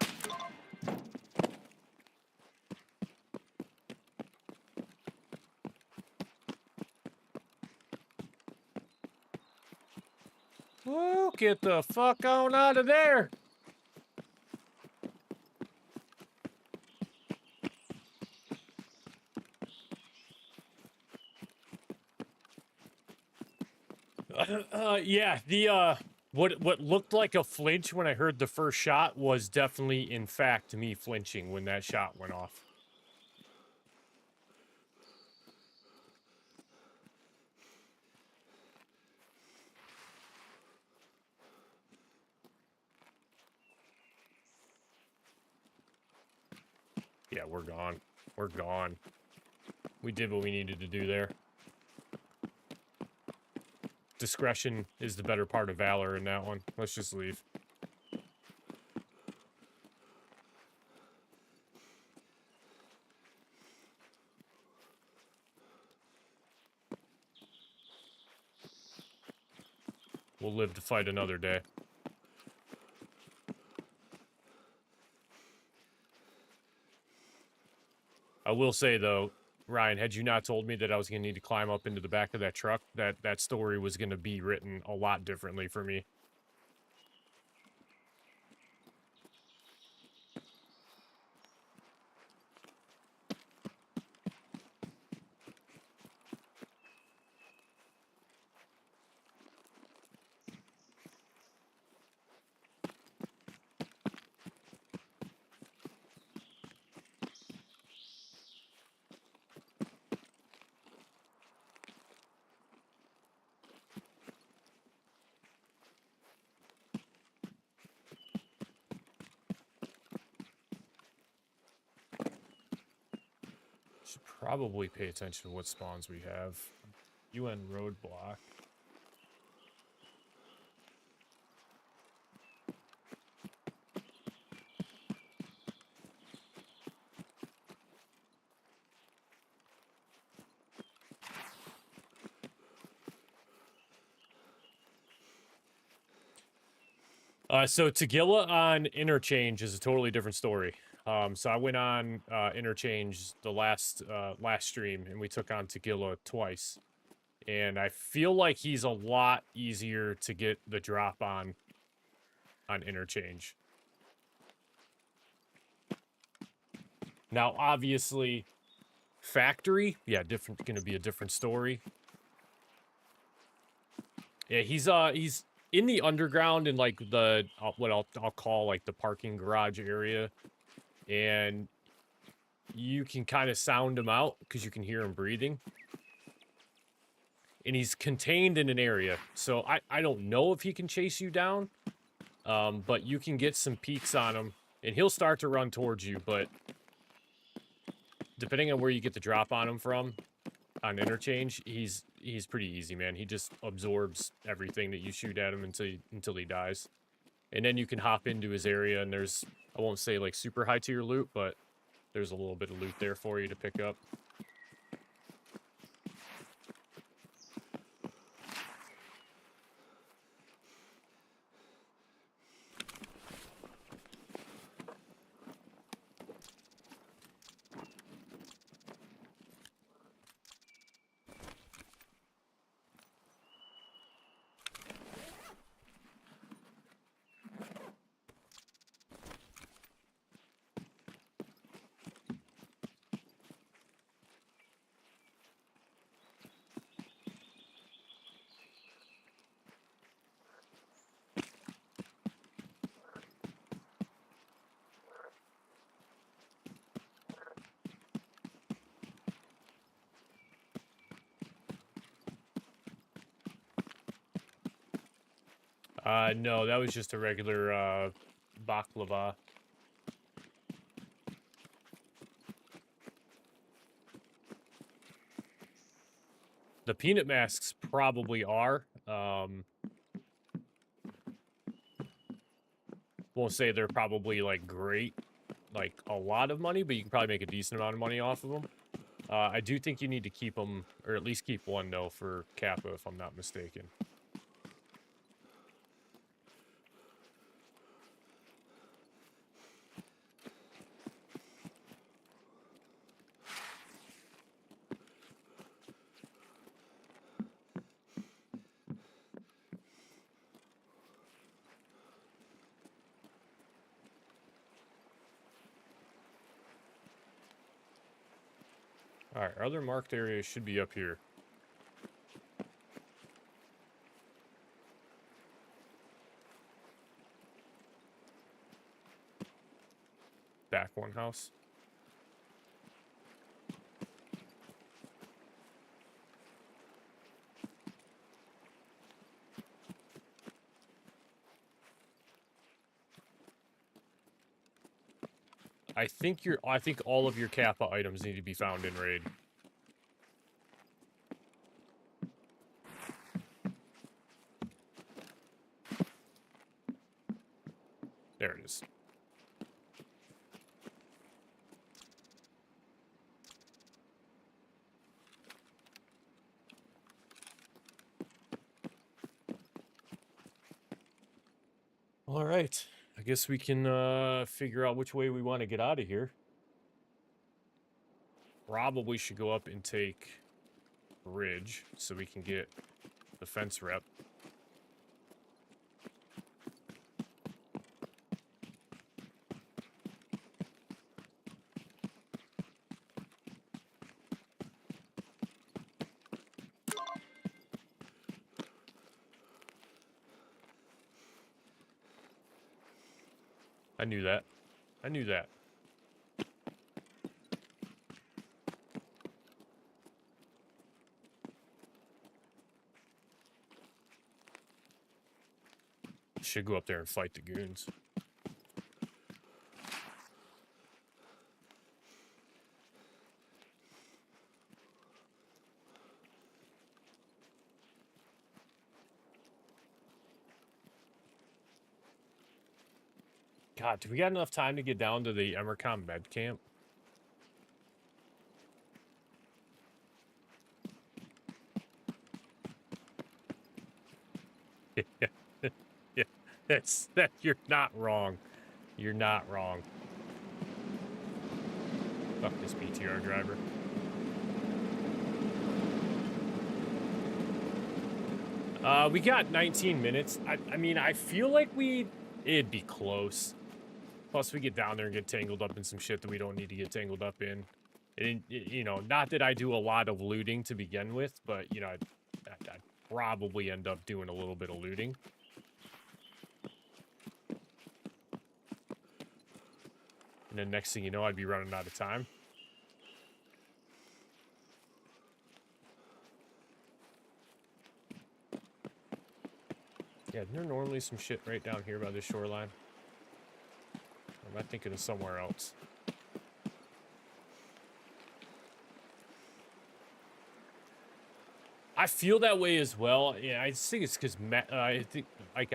Woo, get the fuck on out of there. Yeah, the what looked like a flinch when I heard the first shot was definitely in fact me flinching when that shot went off. Yeah, we're gone. We're gone. We did what we needed to do there. Discretion is the better part of valor in that one. Let's just leave. We'll live to fight another day. I will say, though, Ryan, had you not told me that I was going to need to climb up into the back of that truck, that story was going to be written a lot differently for me. Should probably pay attention to what spawns we have. UN roadblock. So Tagilla on Interchange is a totally different story. So I went on Interchange the last stream, and we took on Tagilla twice. And I feel like he's a lot easier to get the drop on Interchange. Now, obviously, Factory, yeah, gonna be a different story. Yeah, he's in the underground in like the what I'll call like the parking garage area, and you can kind of sound him out because you can hear him breathing. And he's contained in an area, so I don't know if he can chase you down, but you can get some peeks on him, and he'll start to run towards you. But depending on where you get the drop on him from, on Interchange, he's pretty easy, man. He just absorbs everything that you shoot at him until he dies. And then you can hop into his area, and there's, I won't say like super high tier loot, but there's a little bit of loot there for you to pick up. No, that was just a regular baklava. The peanut masks probably are. Won't say they're probably like great, like a lot of money, but you can probably make a decent amount of money off of them. I do think you need to keep them, or at least keep one though for Kappa, if I'm not mistaken. All right, our other marked areas should be up here. Back one house. I think all of your Kappa items need to be found in raid. There it is. All right. I guess we can figure out which way we want to get out of here. Probably should go up and take bridge so we can get the fence rep. I knew that. I knew that. Should go up there and fight the goons. God, do we got enough time to get down to the Emercom med camp? Yeah, yeah, that. You're not wrong. You're not wrong. Fuck this BTR driver. We got 19 minutes. I mean, I feel like it'd be close. Plus, we get down there and get tangled up in some shit that we don't need to get tangled up in. And, you know, not that I do a lot of looting to begin with, but, you know, I'd probably end up doing a little bit of looting. And then next thing you know, I'd be running out of time. Yeah, isn't there normally some shit right down here by the shoreline? Or am I thinking of somewhere else? I feel that way as well. Yeah, I just think it's because I think like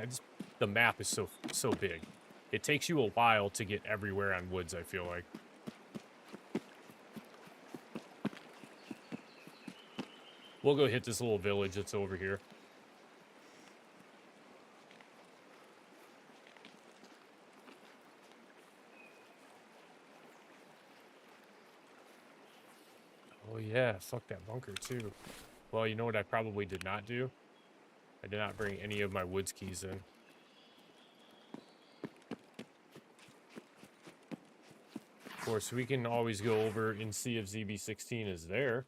the map is so big. It takes you a while to get everywhere on woods, I feel like. We'll go hit this little village that's over here. Oh yeah, fuck that bunker too. Well, you know what I probably did not do? I did not bring any of my woods keys in. Of course, we can always go over and see if ZB16 is there.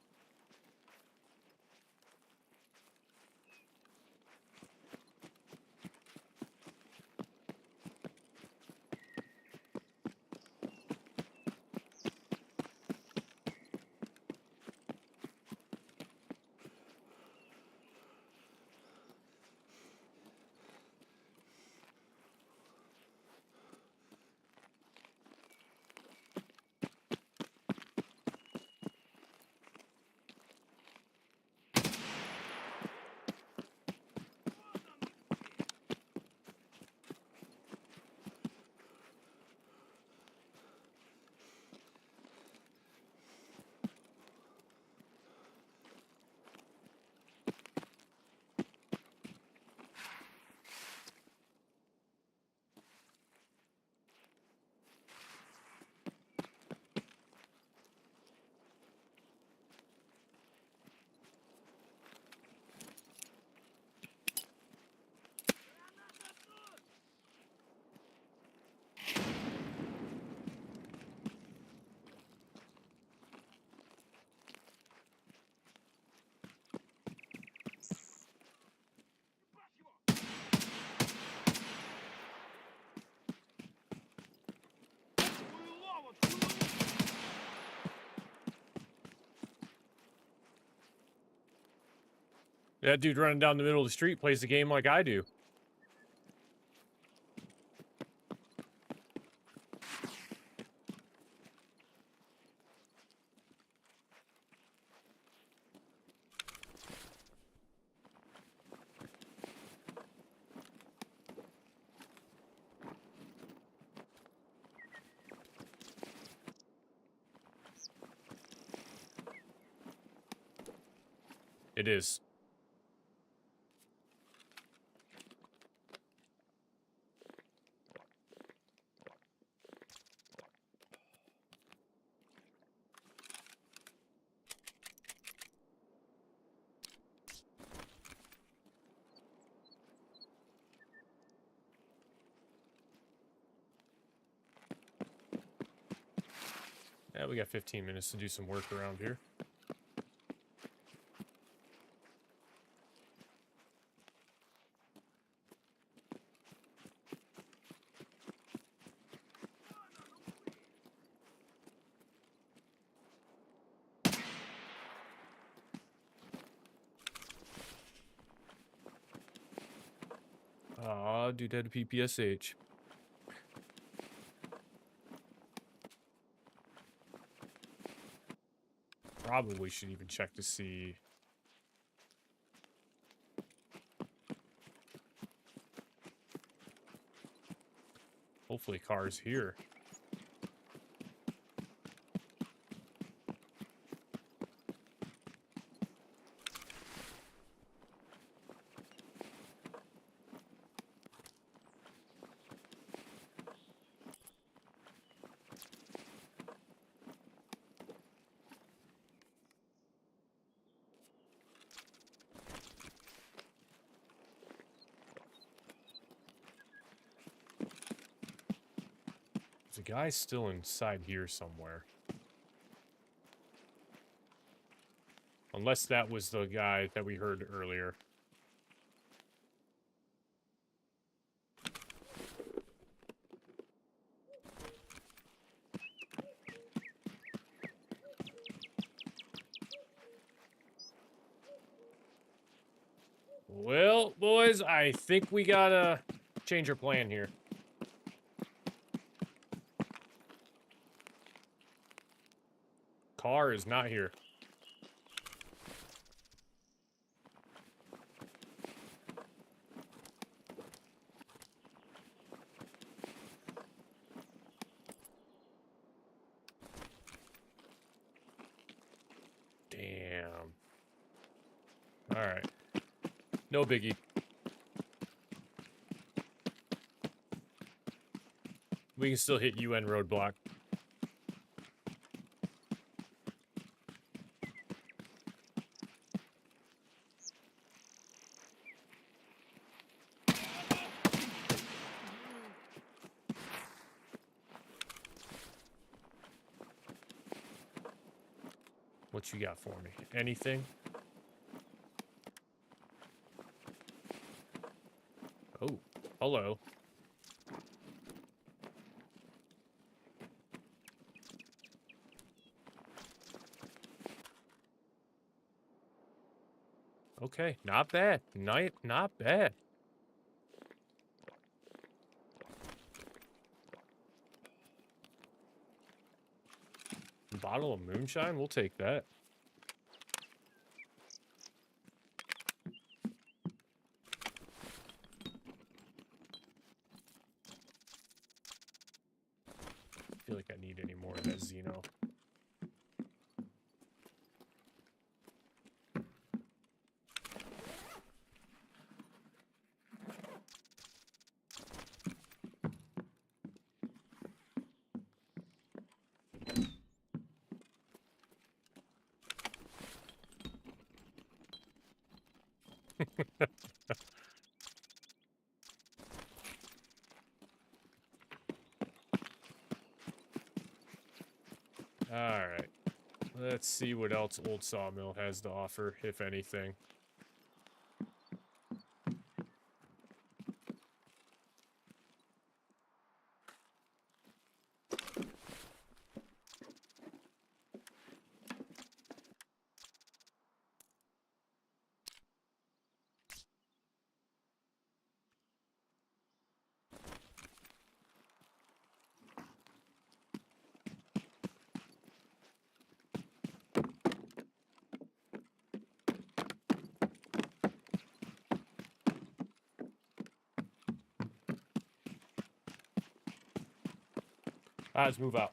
That dude running down the middle of the street plays the game like I do. It is. Yeah, we got 15 minutes to do some work around here. Aw, dude had a PPSH. Probably should even check to see. Hopefully car's here. There's a guy still inside here somewhere. Unless that was the guy that we heard earlier. Well, boys, I think we gotta change our plan here. Car is not here. Damn. All right. No biggie. We can still hit UN roadblock. What you got for me? Anything? Oh, hello. Okay, not bad. Not bad. Bottle of moonshine? We'll take that. I feel like I need any more of that Xeno. Alright. Let's see what else Old Sawmill has to offer, if anything. All right, let's move out.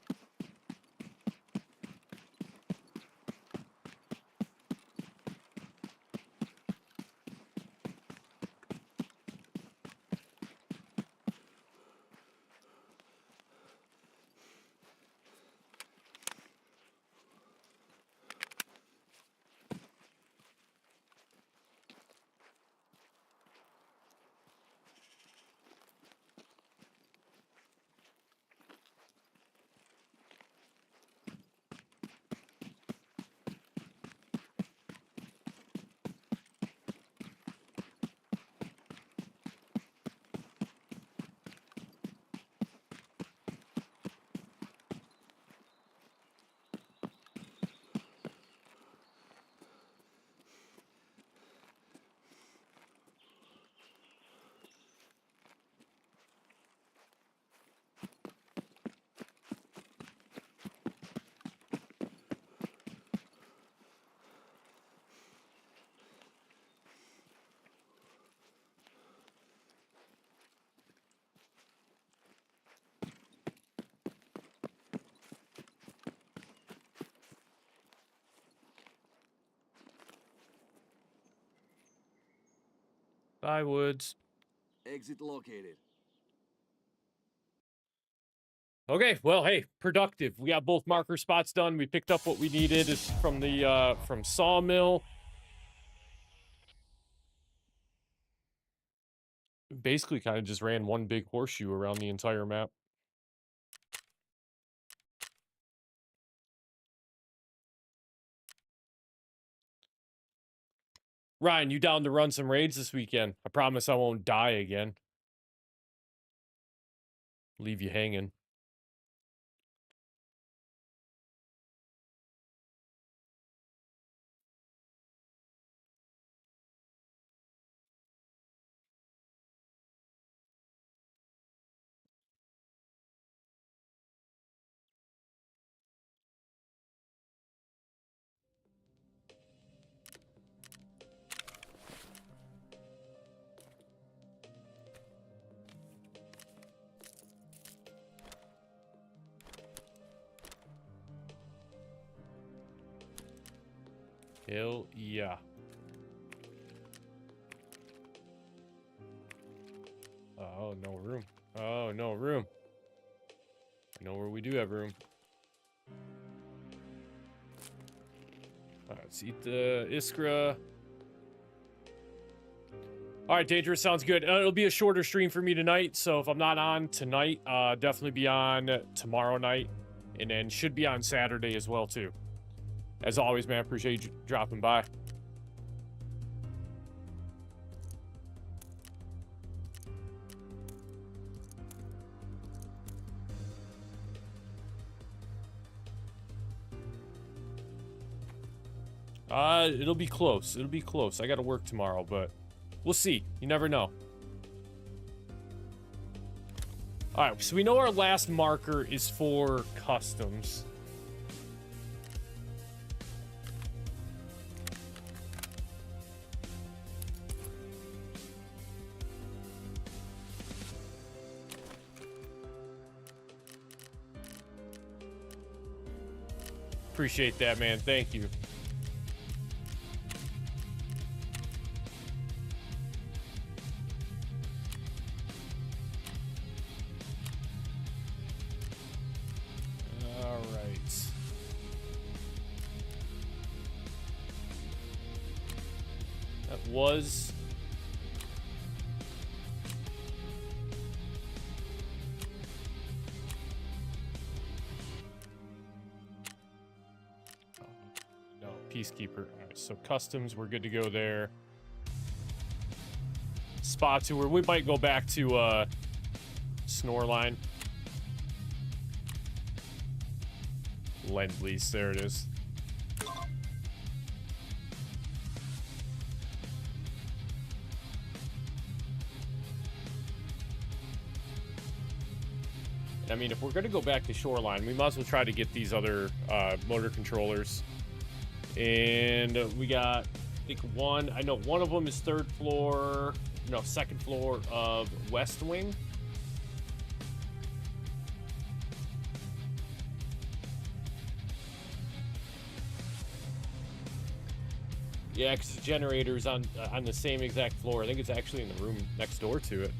Bye, Woods. Exit located. Okay, well, hey, productive. We got both marker spots done. We picked up what we needed from the from Sawmill. Basically kind of just ran one big horseshoe around the entire map. Ryan, you down to run some raids this weekend? I promise I won't die again. Leave you hanging. Hell yeah. Oh, no room. Oh, no room. I know where we do have room. All right, let's eat the Iskra. All right, Dangerous, sounds good. It'll be a shorter stream for me tonight, so if I'm not on tonight, definitely be on tomorrow night, and then should be on Saturday as well, too. As always, man, appreciate you dropping by. It'll be close. It'll be close. I gotta work tomorrow, but we'll see. You never know. All right, so we know our last marker is for customs. Appreciate that, man. Thank you. All right. That was... Peacekeeper. All right, so customs, we're good to go there. Spa tour, we might go back to Snoreline. Lend-lease, there it is. I mean, if we're gonna go back to Shoreline, we might as well try to get these other motor controllers. And we got, I think I know one of them is second floor of West Wing. Yeah, because the generator's on the same exact floor. I think it's actually in the room next door to it.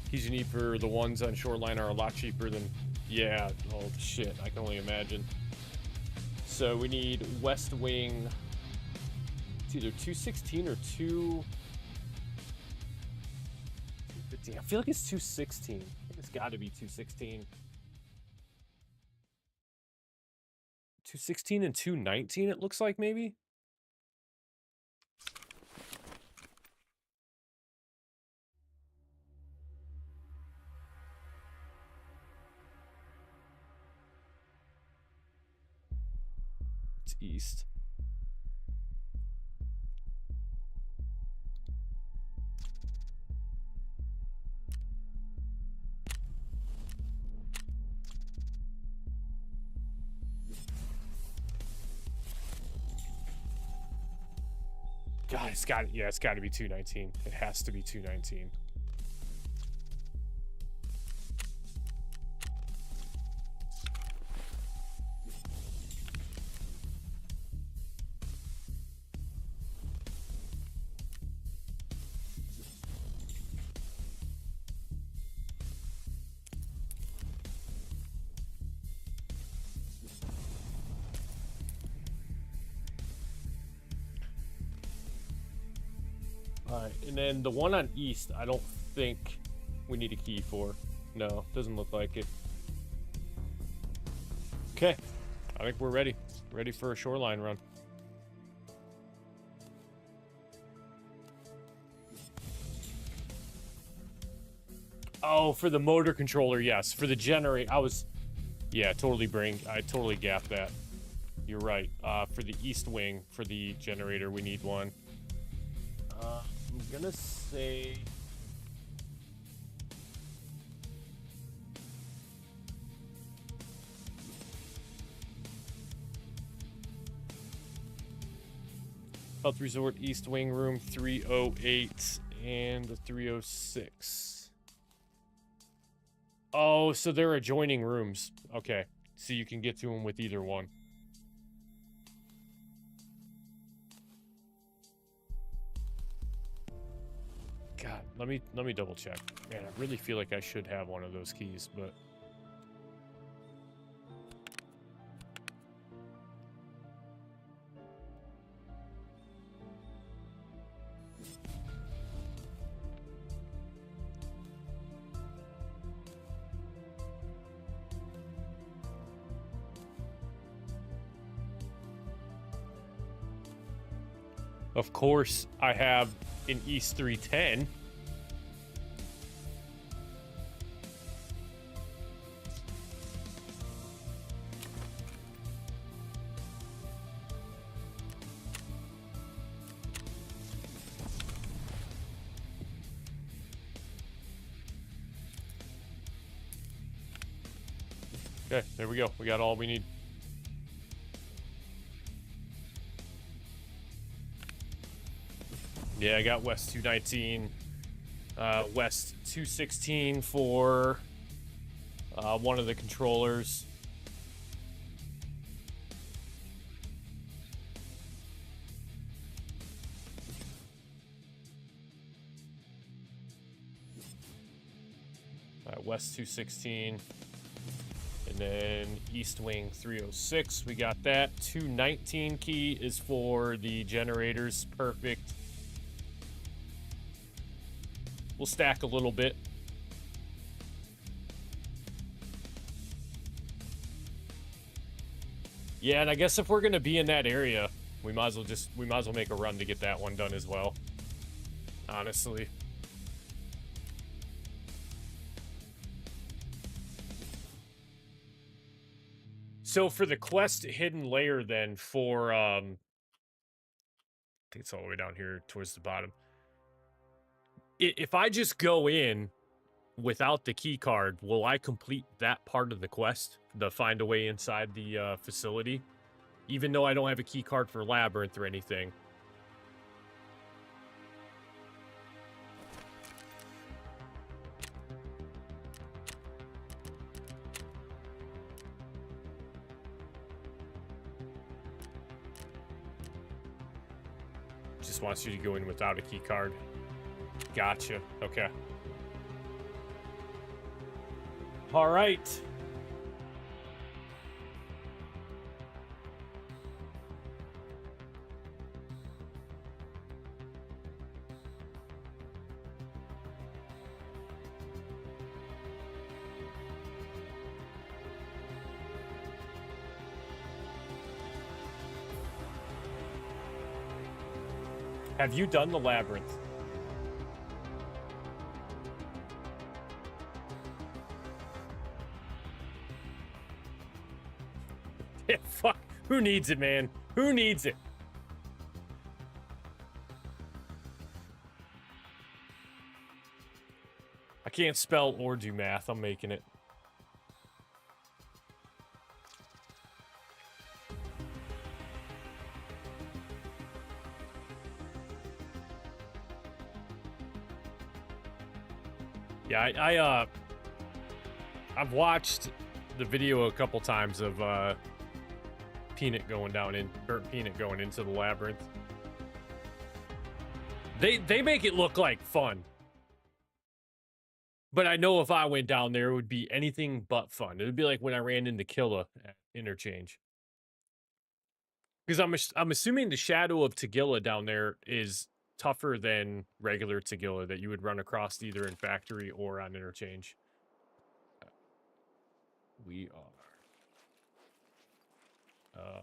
Keys you need for the ones on Shoreline are a lot cheaper than... Yeah, oh shit, I can only imagine. So we need West Wing. It's either 216 or 215. I feel like it's 216. I think it's got to be 216. 216 and 219, it looks like, maybe? It's east. God, it's got to be 219. It has to be 219. Alright, and then the one on east, I don't think we need a key for. No, doesn't look like it. Okay, I think we're ready. Ready for a shoreline run. Oh, for the motor controller, yes. For the generator, yeah, totally I totally gapped that. You're right. For the east wing, for the generator, we need one. I'm gonna say... Health Resort East Wing Room 308 and the 306. Oh, so they're adjoining rooms. Okay, so you can get to them with either one. God, let me double check. Man, I really feel like I should have one of those keys, but... Of course, I have an East 310. Okay, there we go. We got all we need. Yeah, I got West 219, West 216 for one of the controllers. West 216. And then East Wing 306, we got that. 219 key is for the generators. Perfect. We'll stack a little bit. Yeah, and I guess if we're gonna be in that area, we might as well make a run to get that one done as well. Honestly. So for the quest hidden layer then for I think it's all the way down here towards the bottom. If I just go in without the key card, will I complete that part of the quest? The find a way inside the facility? Even though I don't have a key card for Labyrinth or anything. Just wants you to go in without a key card. Gotcha. Okay. All right. Have you done the labyrinth? Yeah, fuck. Who needs it, man? Who needs it? I can't spell or do math. I'm making it. Yeah, I've watched the video a couple times of Peanut going down in Burnt Peanut going into the labyrinth. They make it look like fun. But I know if I went down there, it would be anything but fun. It would be like when I ran into Killa at Interchange. Because I'm assuming the shadow of Tagilla down there is tougher than regular Tagilla that you would run across either in Factory or on Interchange. We are.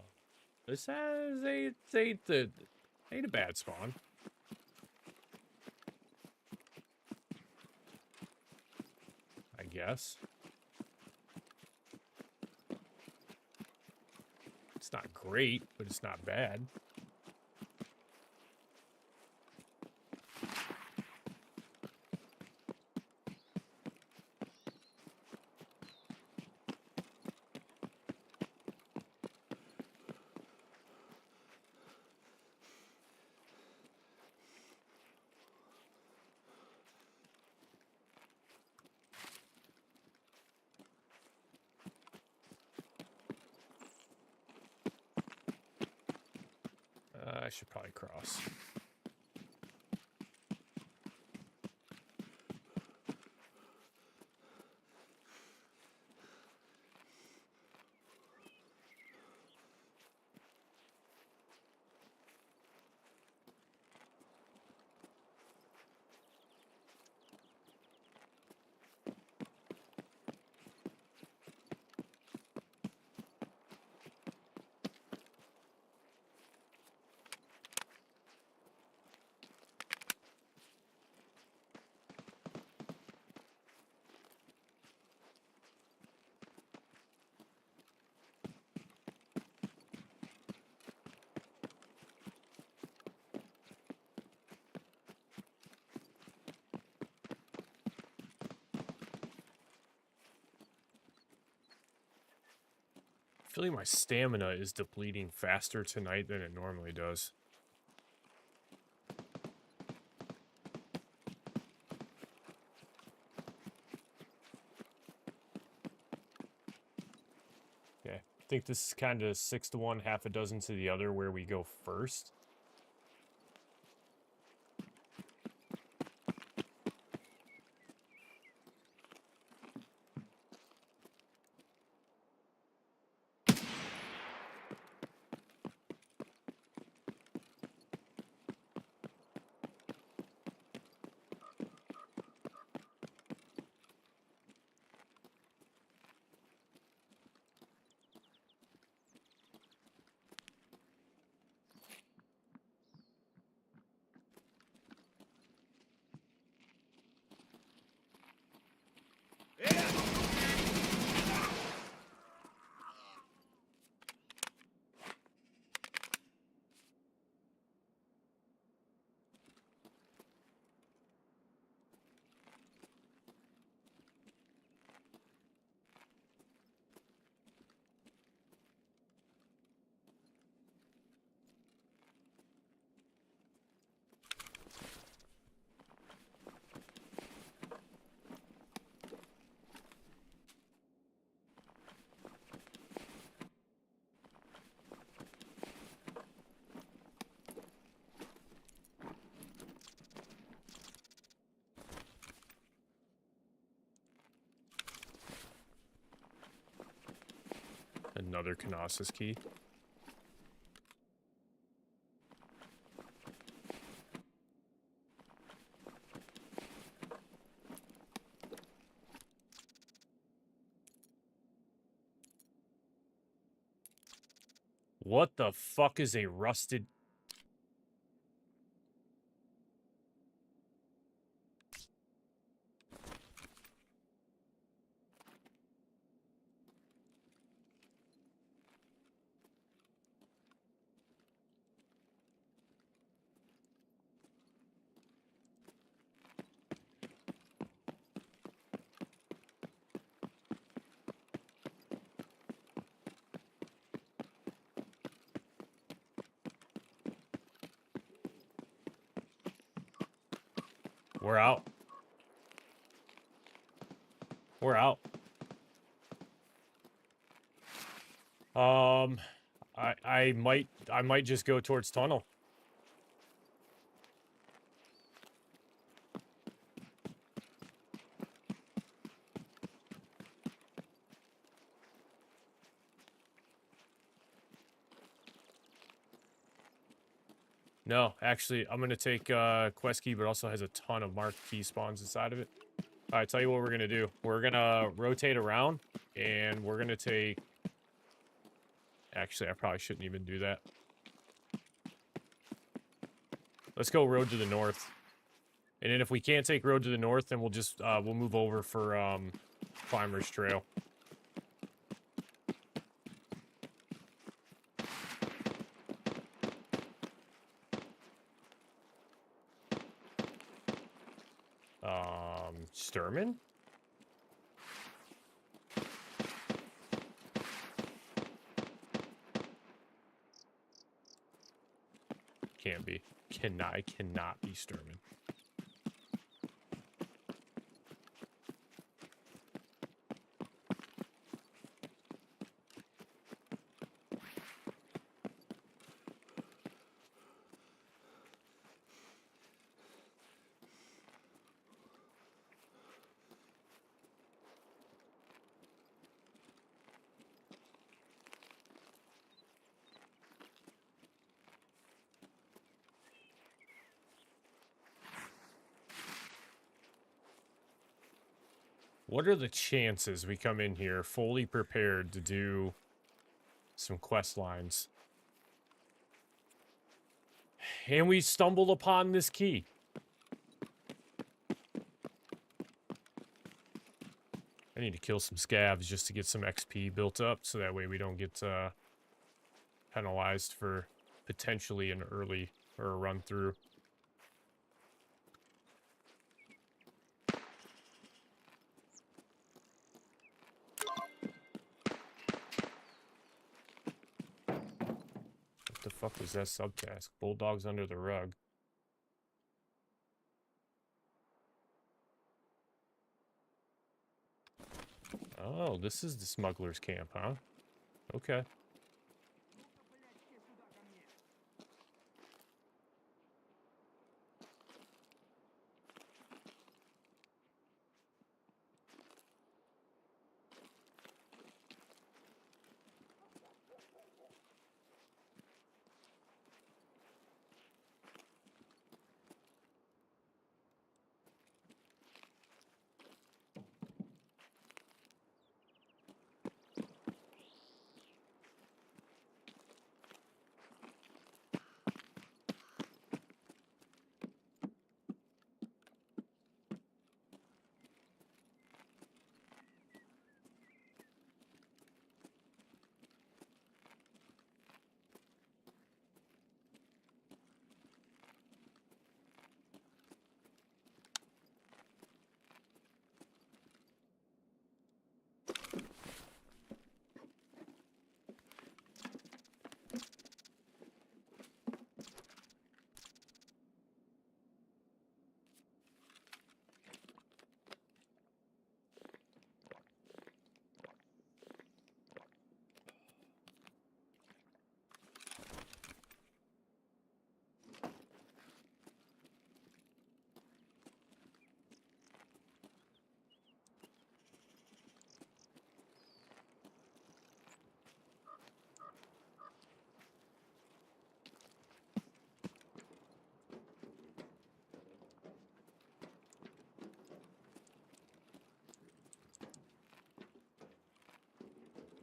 This has ain't a bad spawn. I guess. It's not great, but it's not bad. I should probably cross. I feel like my stamina is depleting faster tonight than it normally does. Okay, I think this is kind of 6 to 1, half a dozen to the other where we go first. Another Knossos key. What the fuck is a rusted... We're out. We're out. I might just go towards tunnel. No, actually, I'm gonna take quest key, but also has a ton of marked key spawns inside of it. All right, tell you what we're gonna do. We're gonna rotate around, and we're gonna take... Actually, I probably shouldn't even do that. Let's go road to the north. And then if we can't take road to the north, then we'll just, we'll move over for, Climber's Trail. Sturman? Can't be. I cannot be Sturman. What are the chances we come in here fully prepared to do some quest lines? And we stumble upon this key. I need to kill some scavs just to get some XP built up, so that way we don't get penalized for potentially an early or a run through. What the fuck was that subtask? Bulldogs under the rug. Oh, this is the smuggler's camp, huh? Okay.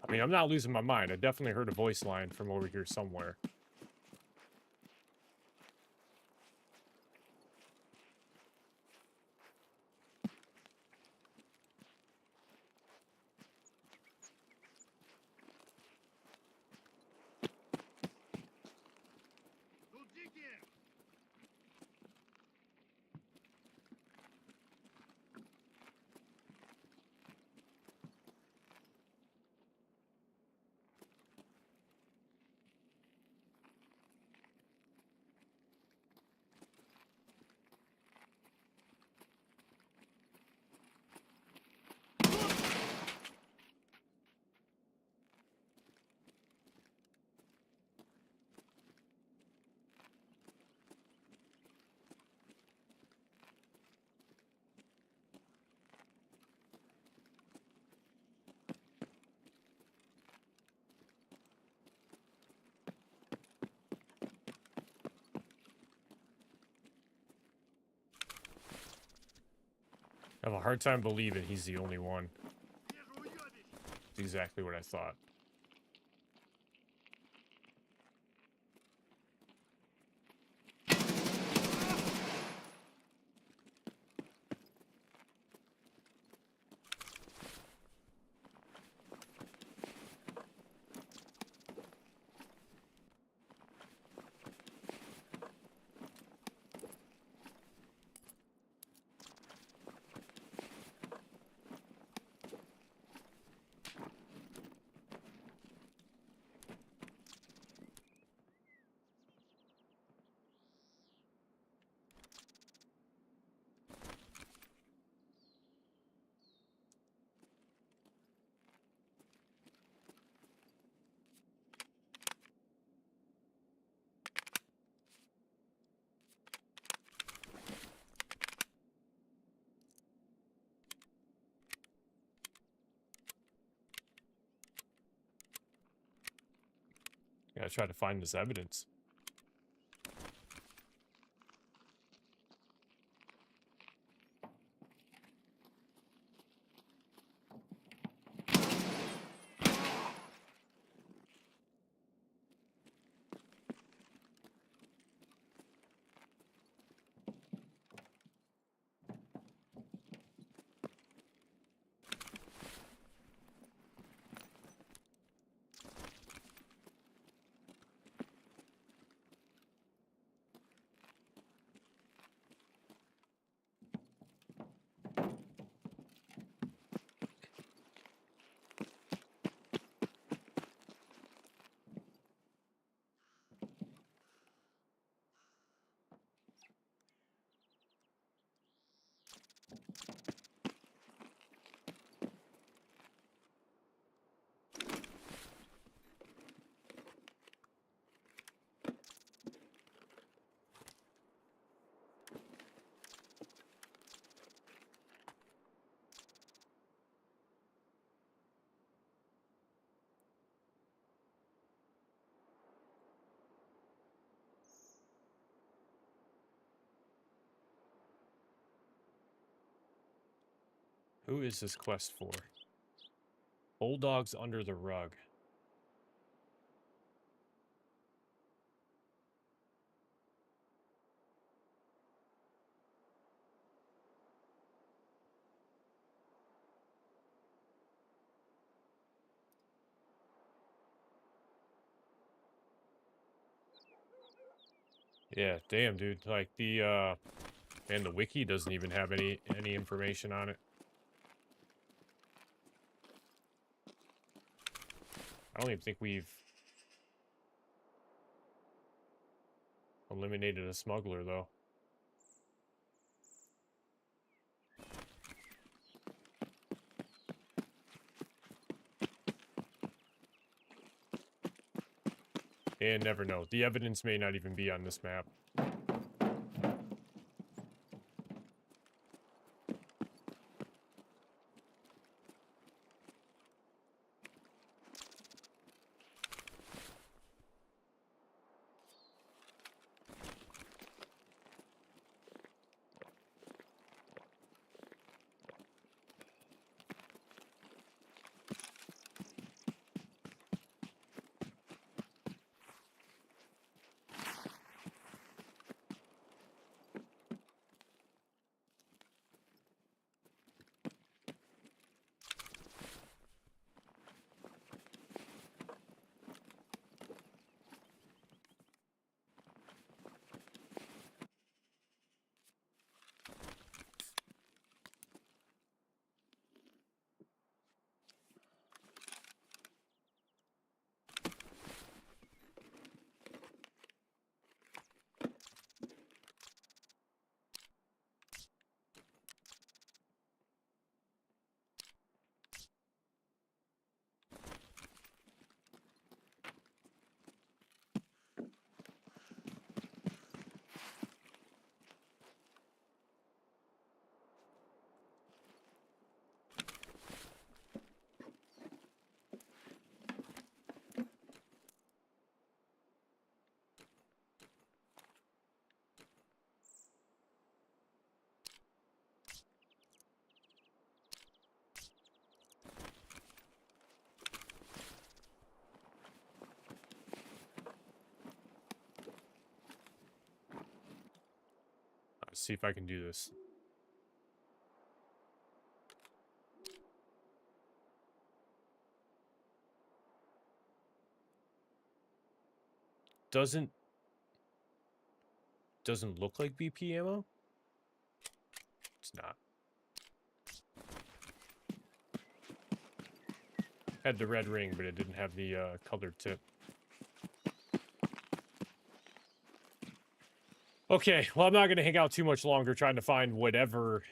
I mean, I'm not losing my mind. I definitely heard a voice line from over here somewhere. I have a hard time believing he's the only one. That's exactly what I thought. Gotta try to find this evidence. Who is this quest for? Bulldogs under the rug. Yeah, damn, dude. Like the man, the wiki doesn't even have any information on it. I don't even think we've eliminated a smuggler, though. And never know. The evidence may not even be on this map. see if I can do this. Doesn't look like BP ammo. It's not. Had the red ring, but it didn't have the colored tip. Okay, well, I'm not going to hang out too much longer trying to find whatever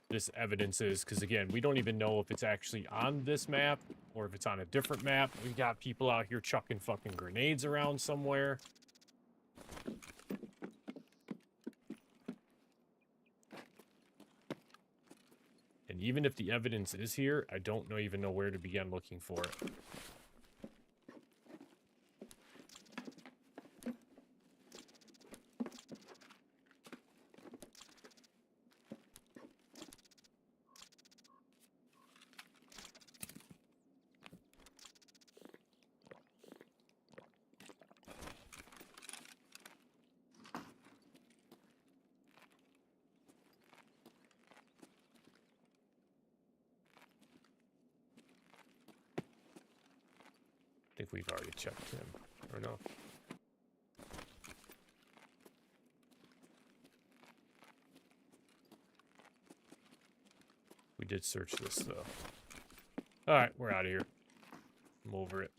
this evidence is, because, again, we don't even know if it's actually on this map or if it's on a different map. We got people out here chucking fucking grenades around somewhere. And even if the evidence is here, I don't even know where to begin looking for it. I think we've already checked him, or no? We did search this, though. Alright, we're out of here. I'm over it.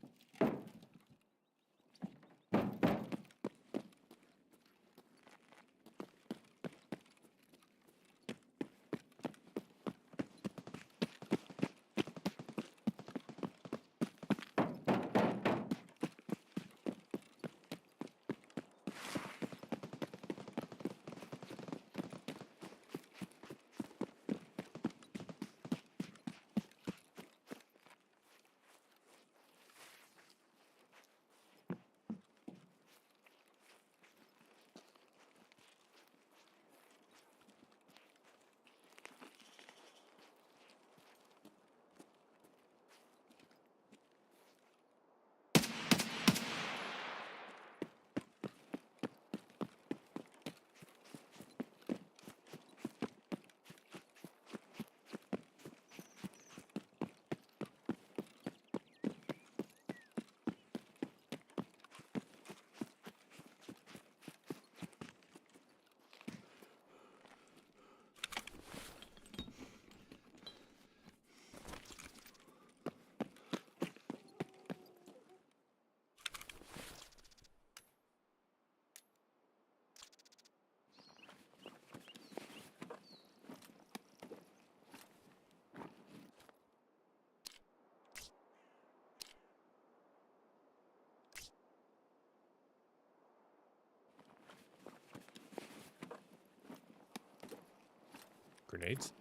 Grenades?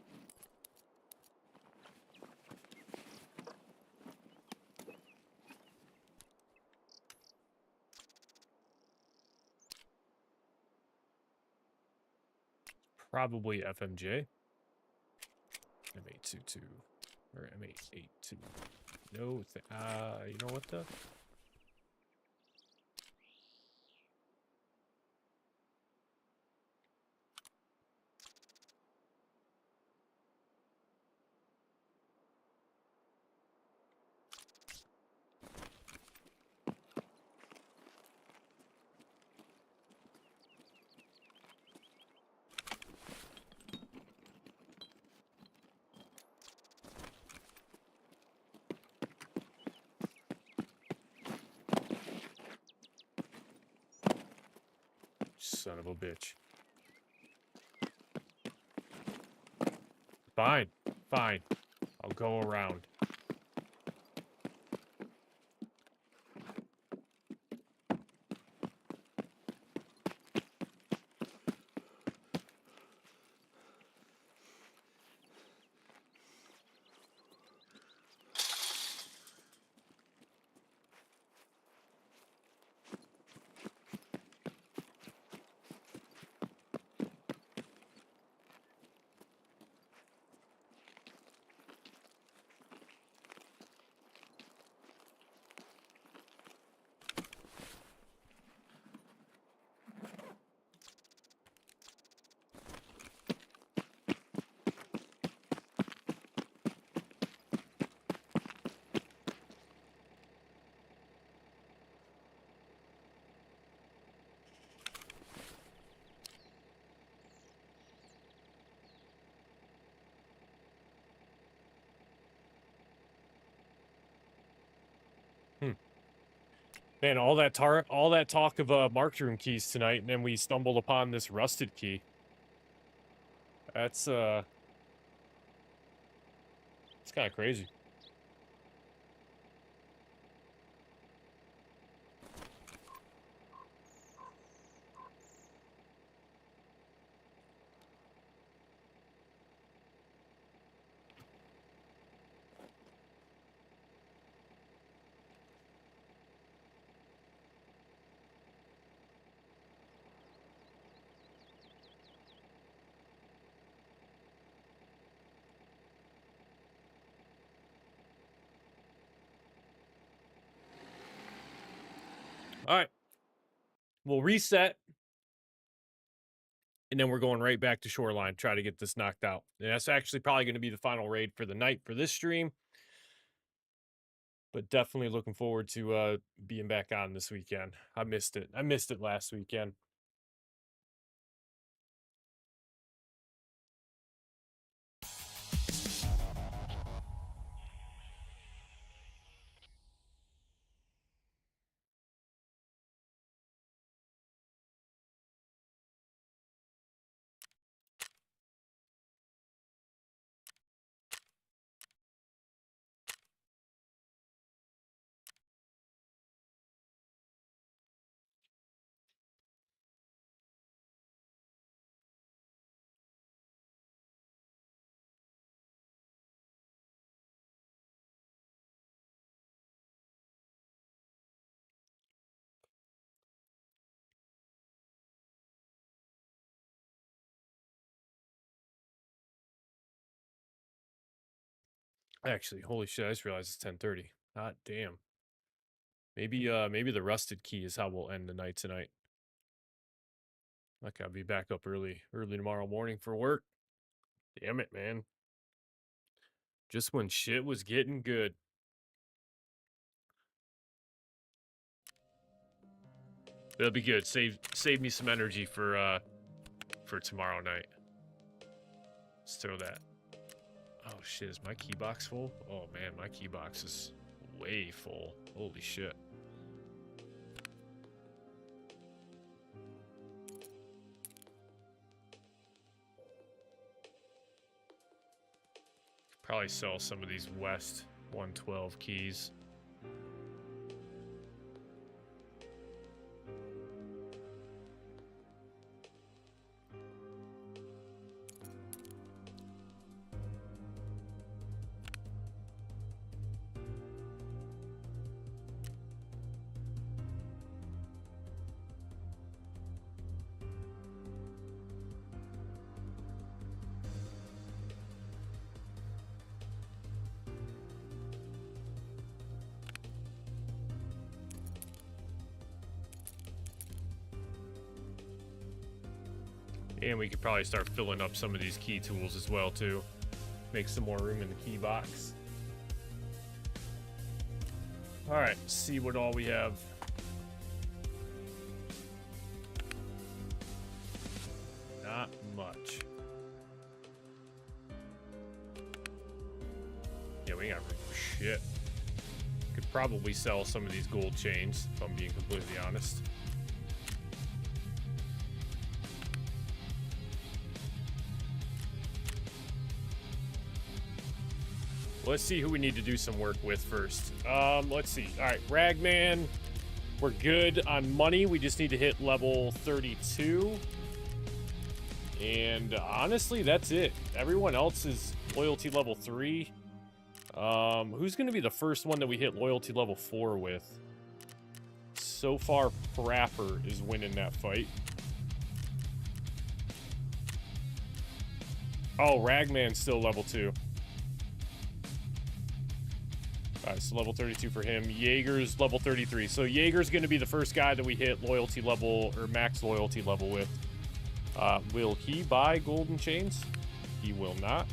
Probably FMJ. M822. Or M882. No, you know what the? Son of a bitch. Fine. Fine. I'll go around. Man, all that talk of marked room keys tonight, and then we stumbled upon this rusted key. That's it's kind of crazy. All right. We'll reset. And then we're going right back to Shoreline, try to get this knocked out. And that's actually probably going to be the final raid for the night for this stream. But definitely looking forward to being back on this weekend. I missed it. I missed it last weekend. Actually, holy shit, I just realized it's 10:30. God damn. Maybe the rusted key is how we'll end the night tonight. Like I'll be back up early tomorrow morning for work. Damn it, man. Just when shit was getting good. It'll be good. Save me some energy for tomorrow night. Let's throw that. Oh shit, is my key box full? Oh man, my key box is way full. Holy shit. Probably sell some of these West 112 keys. And we could probably start filling up some of these key tools as well, too. Make some more room in the key box. Alright, see what all we have. Not much. Yeah, we ain't got shit. Could probably sell some of these gold chains, if I'm being completely honest. Let's see who we need to do some work with first. Let's see. All right, Ragman. We're good on money. We just need to hit level 32. And honestly, that's it. Everyone else is loyalty level 3. Who's going to be the first one that we hit loyalty level 4 with? So far, Prapper is winning that fight. Oh, Ragman's still level 2. Alright, so level 32 for him. Jaeger's level 33. So Jaeger's going to be the first guy that we hit loyalty level, or max loyalty level with. Will he buy golden chains? He will not.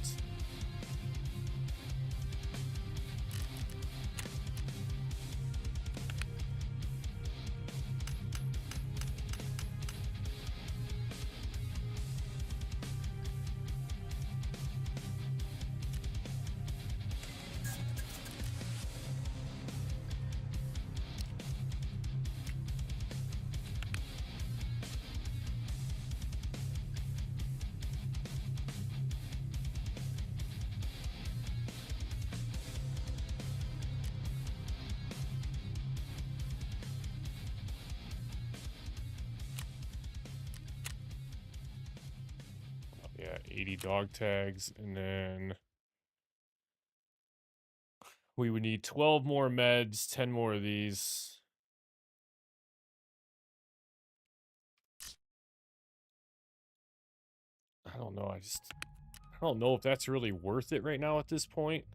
80 dog tags, and then we would need 12 more meds, 10 more of these. I don't know. I don't know if that's really worth it right now at this point.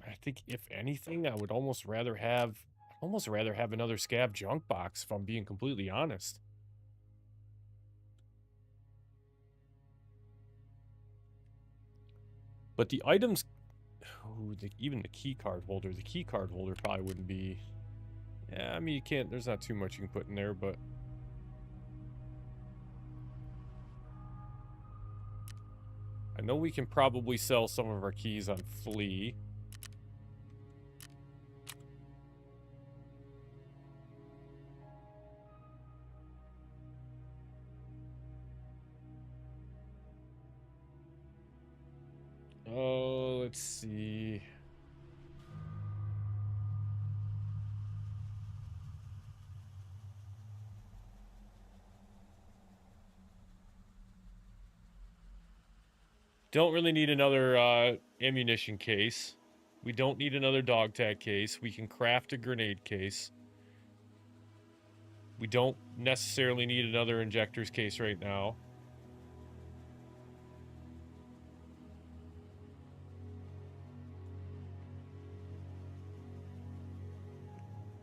I think if anything, I would almost rather have another scab junk box, if I'm being completely honest. But the items, even the key card holder, probably wouldn't be. Yeah, I mean, you can't. There's not too much you can put in there, but I know we can probably sell some of our keys on Flea. Oh, let's see. Don't really need another ammunition case. We don't need another dog tag case. We can craft a grenade case. We don't necessarily need another injector's case right now.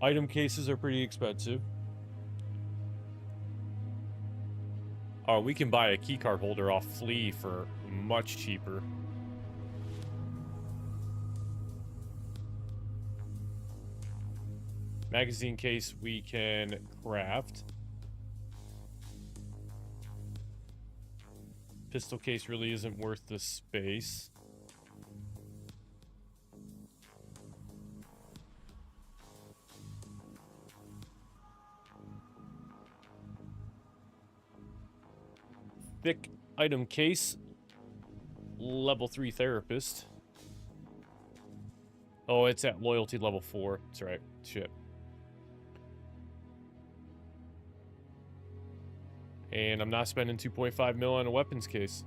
Item cases are pretty expensive. Oh, we can buy a keycard holder off Flea for much cheaper. Magazine case we can craft. Pistol case really isn't worth the space. Thick item case. Level 3 therapist. Oh, it's at loyalty level 4. That's right. Shit. And I'm not spending 2.5 mil on a weapons case.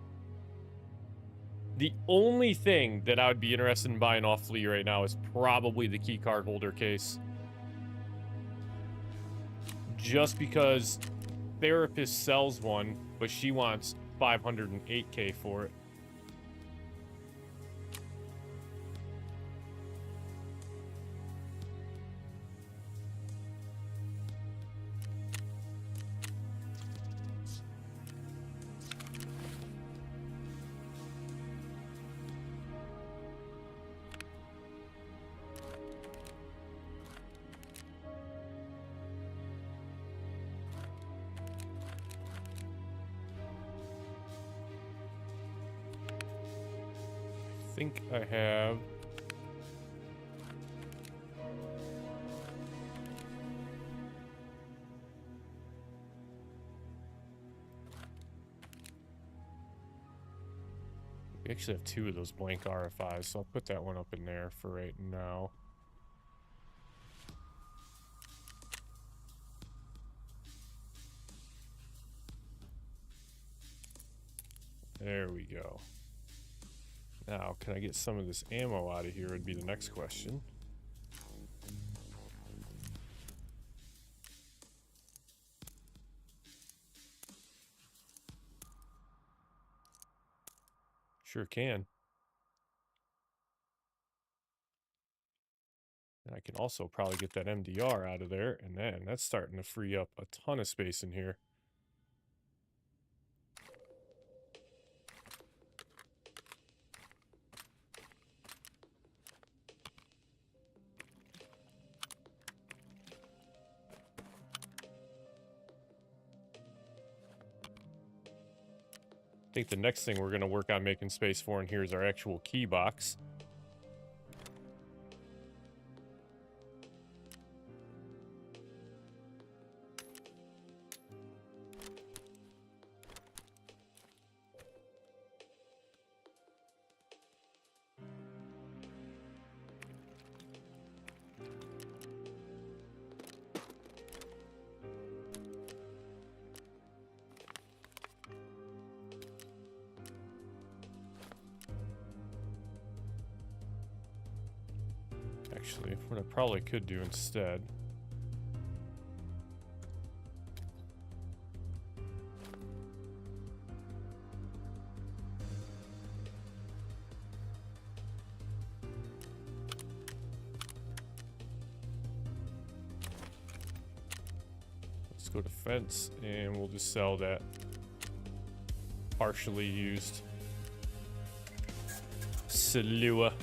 The only thing that I would be interested in buying off Flea right now is probably the keycard holder case. Just because Therapist sells one, but she wants 508k for it. I think I have. We actually have 2 of those blank RFIs, so I'll put that one up in there for right now. There we go. Now, can I get some of this ammo out of here would be the next question. Sure can. And I can also probably get that MDR out of there, and then that's starting to free up a ton of space in here. I think the next thing we're going to work on making space for in here is our actual key box. Actually, what I probably could do instead. Let's go to fence and we'll just sell that partially used Salua.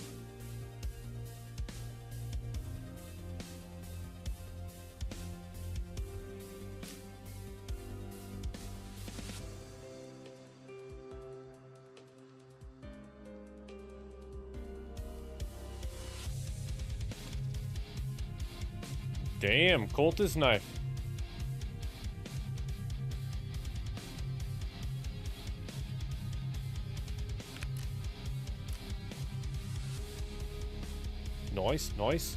Damn, cultist knife. Nice, nice.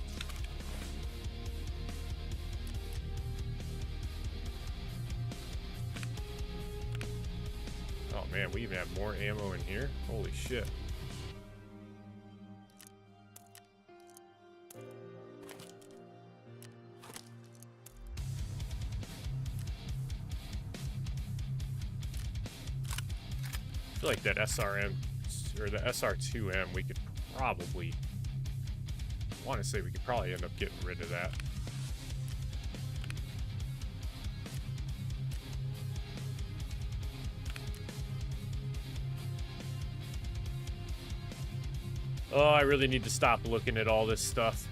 Oh man, we even have more ammo in here. Holy shit. I feel like that SRM or the SR2M we could probably, I want to say we could probably end up getting rid of that. Oh, I really need to stop looking at all this stuff.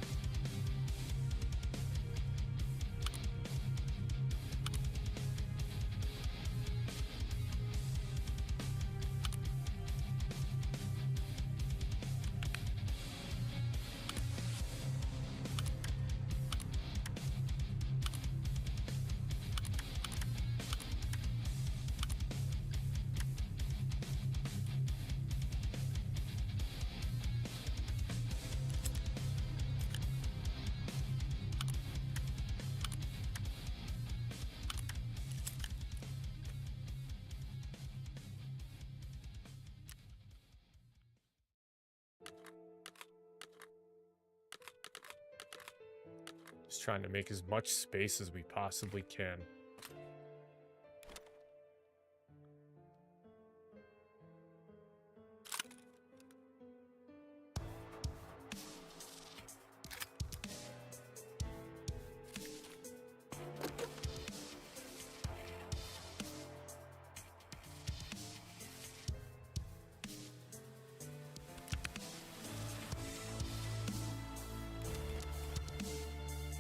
Just trying to make as much space as we possibly can.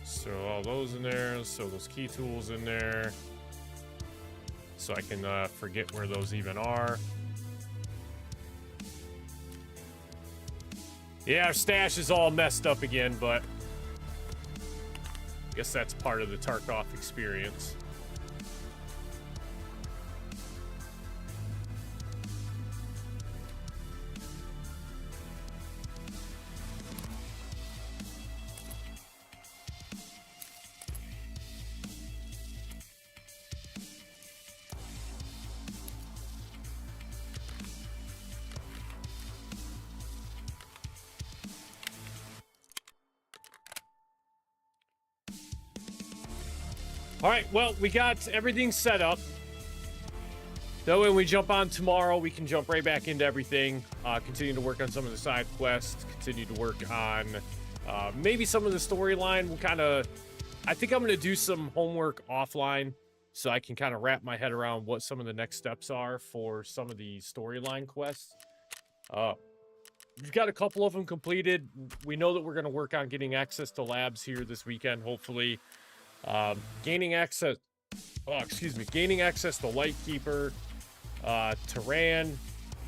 So all those in there, so those key tools in there, so I can forget where those even are. Yeah, our stash is all messed up again, but I guess that's part of the Tarkov experience. All right, well, we got everything set up. That way when we jump on tomorrow, we can jump right back into everything. Continue to work on some of the side quests. Continue to work on maybe some of the storyline. We'll kind of... I think I'm going to do some homework offline so I can kind of wrap my head around what some of the next steps are for some of the storyline quests. We've got a couple of them completed. We know that we're going to work on getting access to labs here this weekend, hopefully. Gaining access to Lightkeeper, Tehran,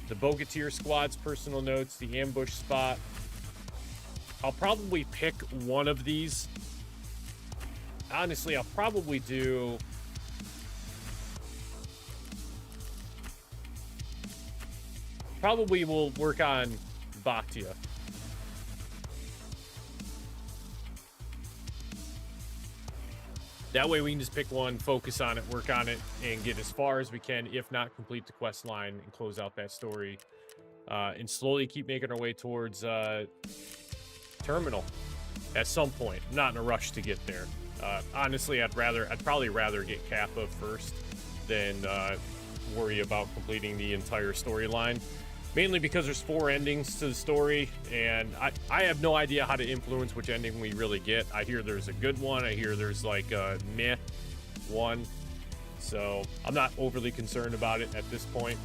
the Bogatyr squad's personal notes, the ambush spot. I'll probably pick one of these. Honestly, I'll probably do... Probably we'll work on Bakhtia. That way we can just pick one, focus on it, work on it, and get as far as we can, if not complete the quest line and close out that story. And slowly keep making our way towards Terminal. at some point. I'm not in a rush to get there. Honestly, I'd probably rather get Kappa first than worry about completing the entire storyline. Mainly because there's 4 endings to the story, and I have no idea how to influence which ending we really get. I hear there's a good one. I hear there's like a meh one. So I'm not overly concerned about it at this point.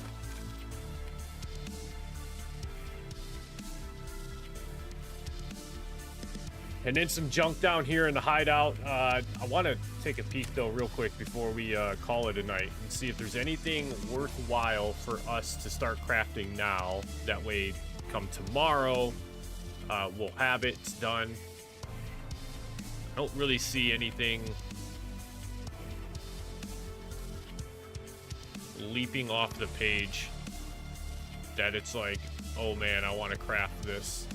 And then some junk down here in the hideout. I want to take a peek, though, real quick before we call it a night and see if there's anything worthwhile for us to start crafting now. That way, come tomorrow, we'll have it done. I don't really see anything leaping off the page that it's like, oh man, I want to craft this.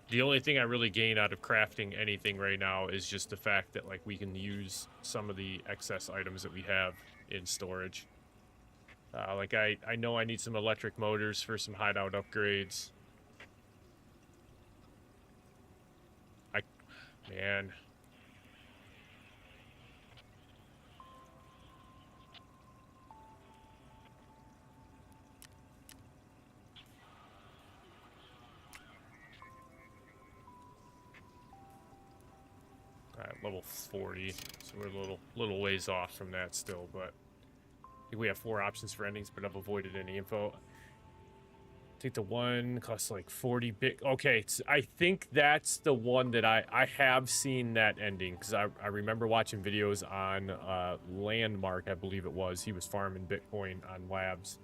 The only thing I really gain out of crafting anything right now is just the fact that, like, we can use some of the excess items that we have in storage. Like, I know I need some electric motors for some hideout upgrades. Man. Alright, level 40, so we're a little ways off from that still, but I think we have 4 options for endings, but I've avoided any info. I think the one costs like 40 bit. Okay, so I think that's the one that I have seen that ending, because I remember watching videos on Landmark, I believe it was. He was farming Bitcoin on labs.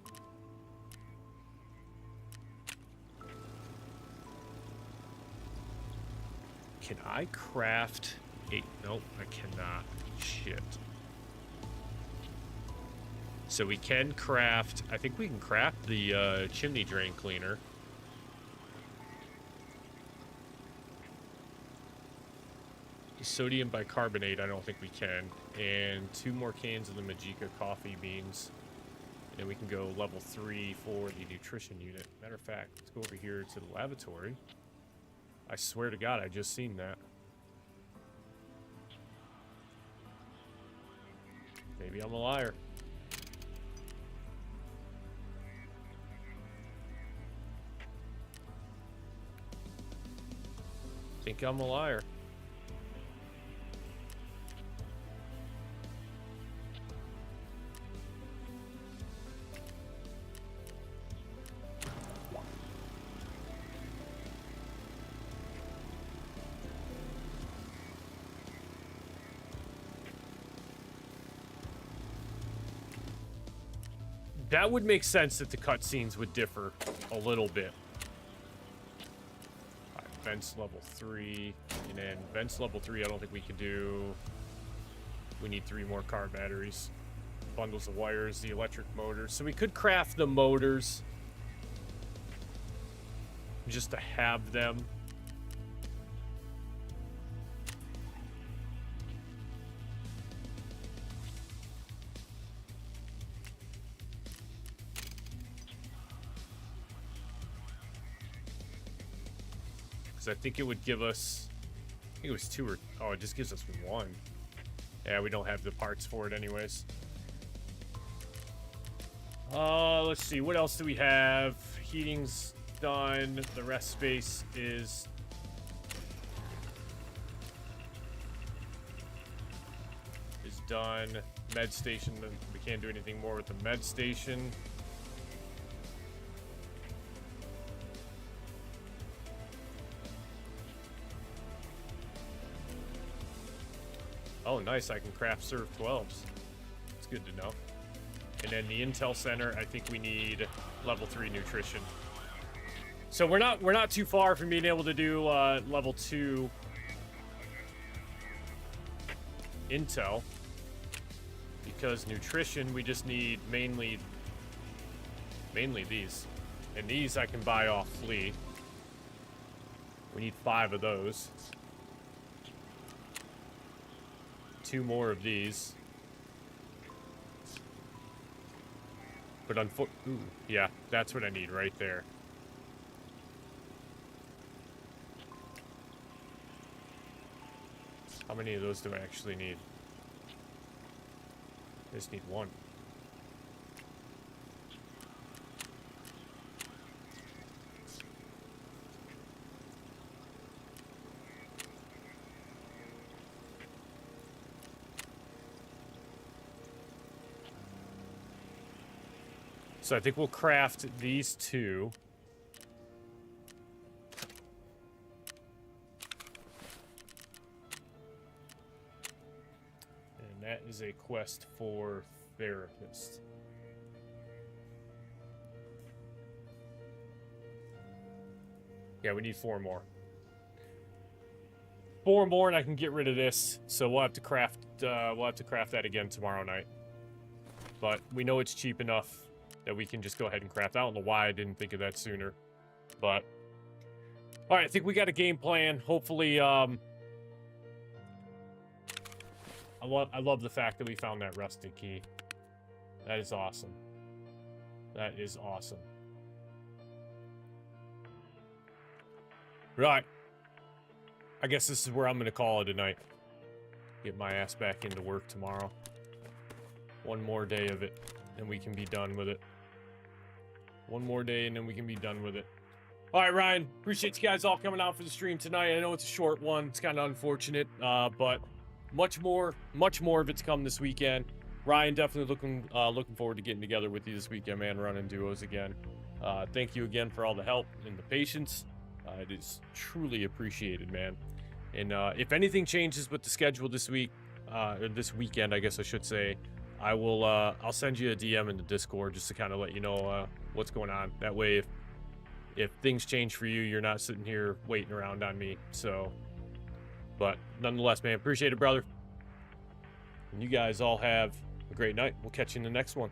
Can I craft... Nope, I cannot. Shit. So we can craft... I think we can craft the chimney drain cleaner. Sodium bicarbonate, I don't think we can. And 2 more cans of the Majika coffee beans. And we can go level 3 for the nutrition unit. Matter of fact, let's go over here to the lavatory. I swear to God, I just seen that. Maybe I'm a liar. Think I'm a liar. That would make sense that the cutscenes would differ a little bit. Right, vents level 3, and then vents level 3 I don't think we can do. We need 3 more car batteries. Bundles of wires, the electric motors. So we could craft the motors just to have them. I think it would give us, I think it was 2 or, oh, it just gives us 1. Yeah, we don't have the parts for it anyways. Let's see, what else do we have? Heating's done, the rest space is done. Med station, we can't do anything more with the med station. Oh, nice. I can craft Serve 12s. It's good to know. And then the Intel Center, I think we need level 3 nutrition. So we're not too far from being able to do level 2 Intel. Because nutrition, we just need mainly these. And these I can buy off Flea. We need 5 of those. 2 more of these. But ooh, yeah, that's what I need right there. How many of those do I actually need? I just need 1. So I think we'll craft these 2. And that is a quest for therapist. Yeah, we need 4 more. 4 more and I can get rid of this. So we'll have to craft that again tomorrow night. But we know it's cheap enough that we can just go ahead and craft. I don't know why I didn't think of that sooner. But all right, I think we got a game plan. Hopefully, I love the fact that we found that rusted key. That is awesome. That is awesome. Right. I guess this is where I'm going to call it a night. Get my ass back into work tomorrow. 1 more day of it, and we can be done with it. 1 more day, and then we can be done with it. All right, Ryan. Appreciate you guys all coming out for the stream tonight. I know it's a short one. It's kind of unfortunate, but much more of it's come this weekend. Ryan, definitely looking forward to getting together with you this weekend, man. Running duos again. Thank you again for all the help and the patience. It is truly appreciated, man. And if anything changes with the schedule this week, or this weekend, I guess I should say, I'll send you a DM in the Discord just to kind of let you know what's going on. That way, if things change for you, you're not sitting here waiting around on me. So, but nonetheless, man, appreciate it, brother. And you guys all have a great night. We'll catch you in the next one.